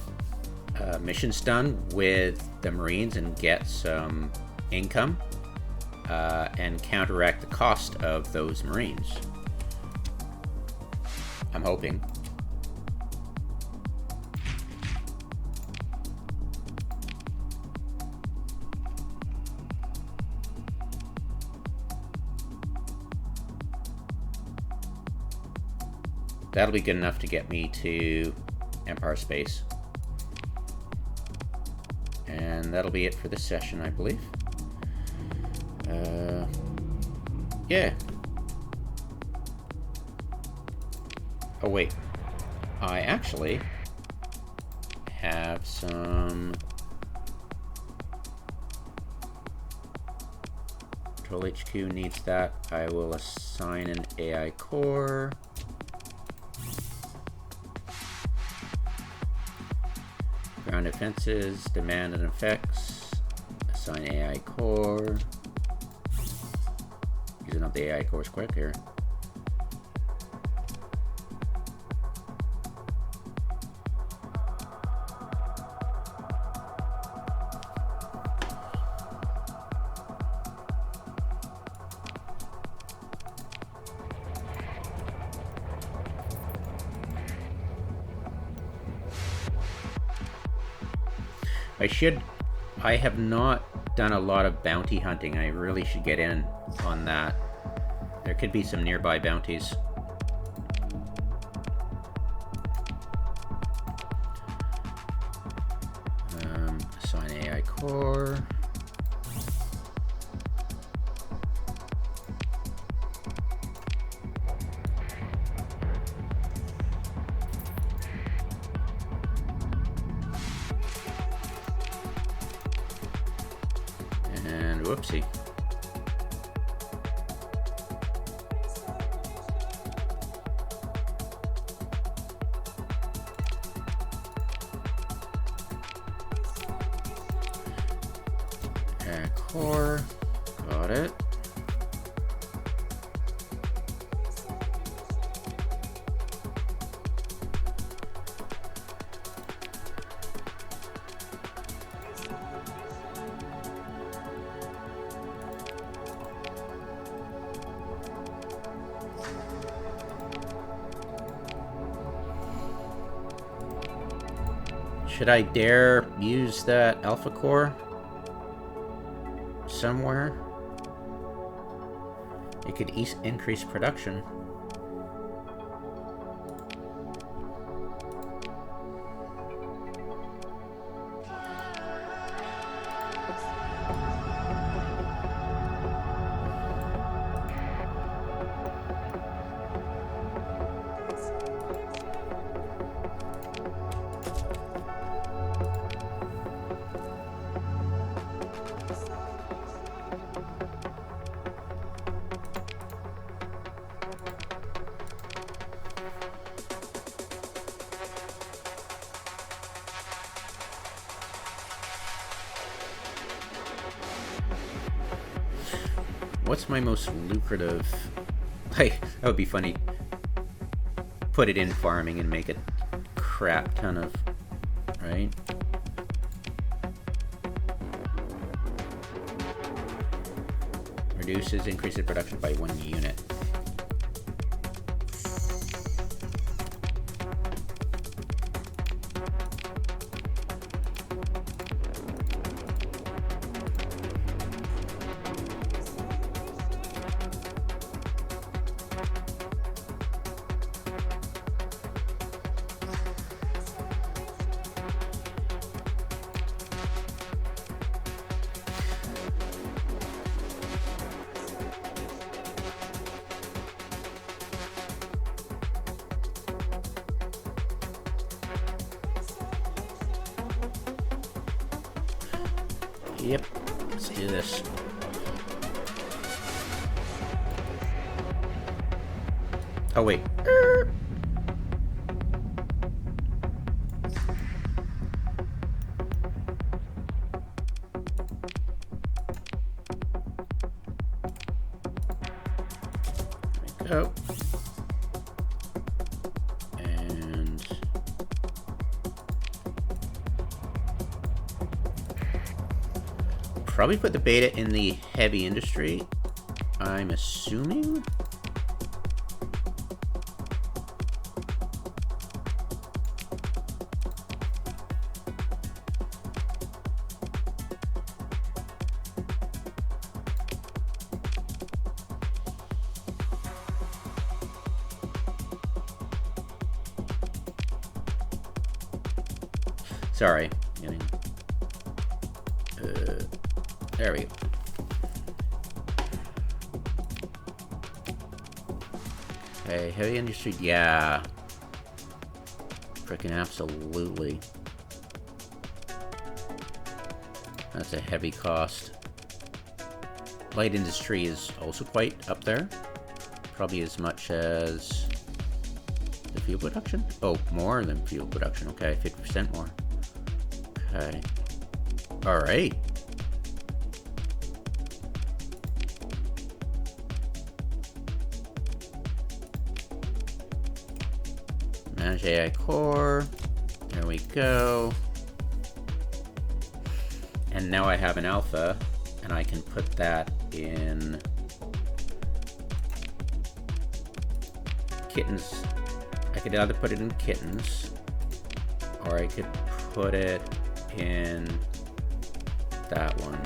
missions done with the Marines and get some income and counteract the cost of those Marines. I'm hoping. That'll be good enough to get me to Empire Space. And that'll be it for this session, I believe. Yeah. Oh, wait. I actually have some Control HQ needs that. I will assign an AI core. Ground defenses, demand and effects. Assign AI core. Using up the AI cores quick here. I have not done a lot of bounty hunting. I really should get in on that. There could be some nearby bounties. Assign AI core. Whoopsie. Core, got it. Should I dare use that alpha core somewhere? It could increase production. What's my most lucrative? Hey, that would be funny. Put it in farming and make a crap ton of, right? Reduces, increases production by 1 unit. Yep, let's do this. Oh wait. There we go. Probably put the beta in the heavy industry, I'm assuming. Sorry. There we go. Okay, heavy industry, yeah. Frickin' absolutely. That's a heavy cost. Light industry is also quite up there. Probably as much as the fuel production? Oh, more than fuel production. Okay, 50% more. Okay. Alright. Manage AI core. There we go. And now I have an alpha, and I can put that in kittens. I could either put it in kittens, or I could put it in that one.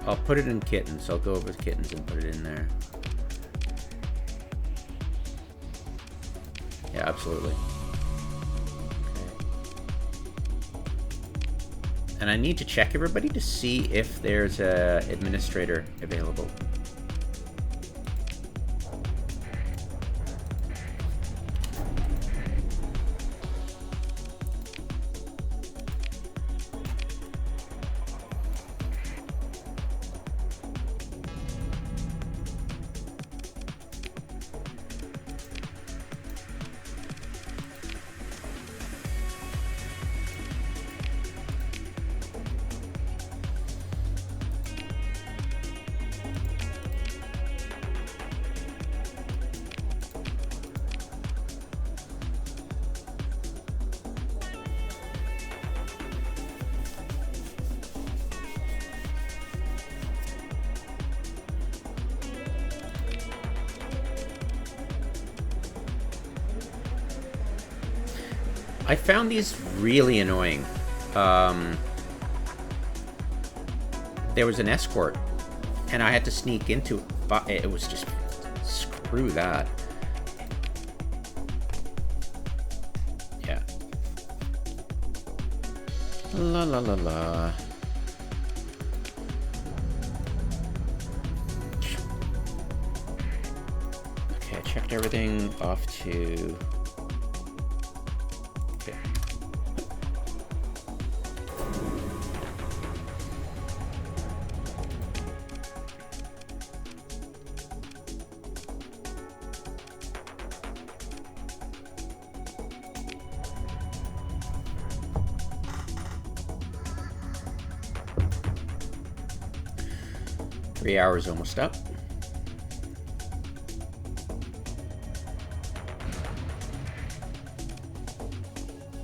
I'll put it in kittens. I'll go with kittens and put it in there. Yeah, absolutely. Okay. And I need to check everybody to see if there's a administrator available. I found these really annoying. There was an escort, and I had to sneak into it, but it was just, screw that. Yeah. La la la la. Okay, I checked everything off to... 3 hours almost up.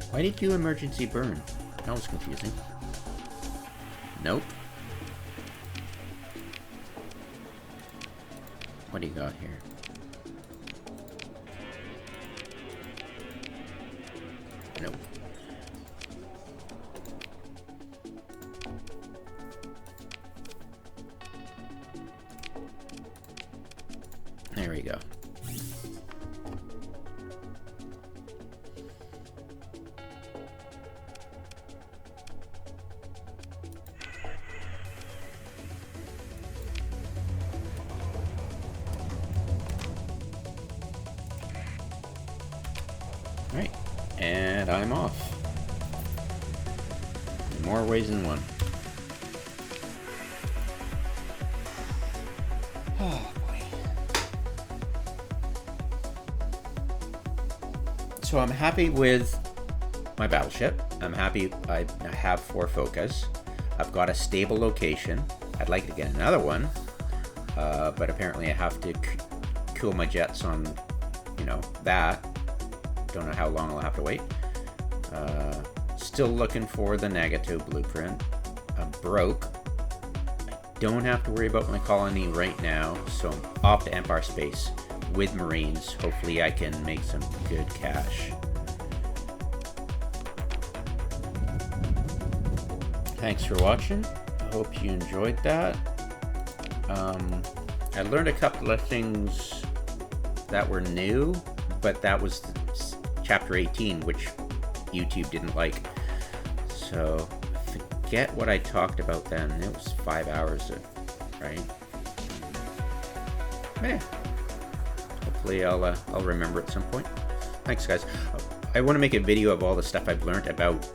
Why did you emergency burn? That was confusing. Nope. What do you got here? Nope. There we go. Alright, and I'm off. In more ways than one. Oh boy. So I'm happy with my battleship. I'm happy I have 4 focus. I've got a stable location. I'd like to get another one, but apparently I have to cool my jets on, you know, that. Don't know how long I'll have to wait. Still looking for the negative blueprint. I'm broke. I don't have to worry about my colony right now, so I'm off to Empire Space with Marines. Hopefully I can make some good cash. Thanks for watching. I hope you enjoyed that. I learned a couple of things that were new, but that was chapter 18, which YouTube didn't like. So, forget what I talked about then. It was 5 hours, right? Yeah. Hopefully I'll remember at some point. Thanks, guys. I want to make a video of all the stuff I've learned about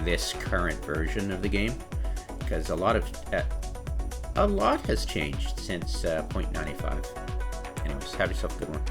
this current version of the game, because a lot has changed since 0.95. Anyways, have yourself a good one.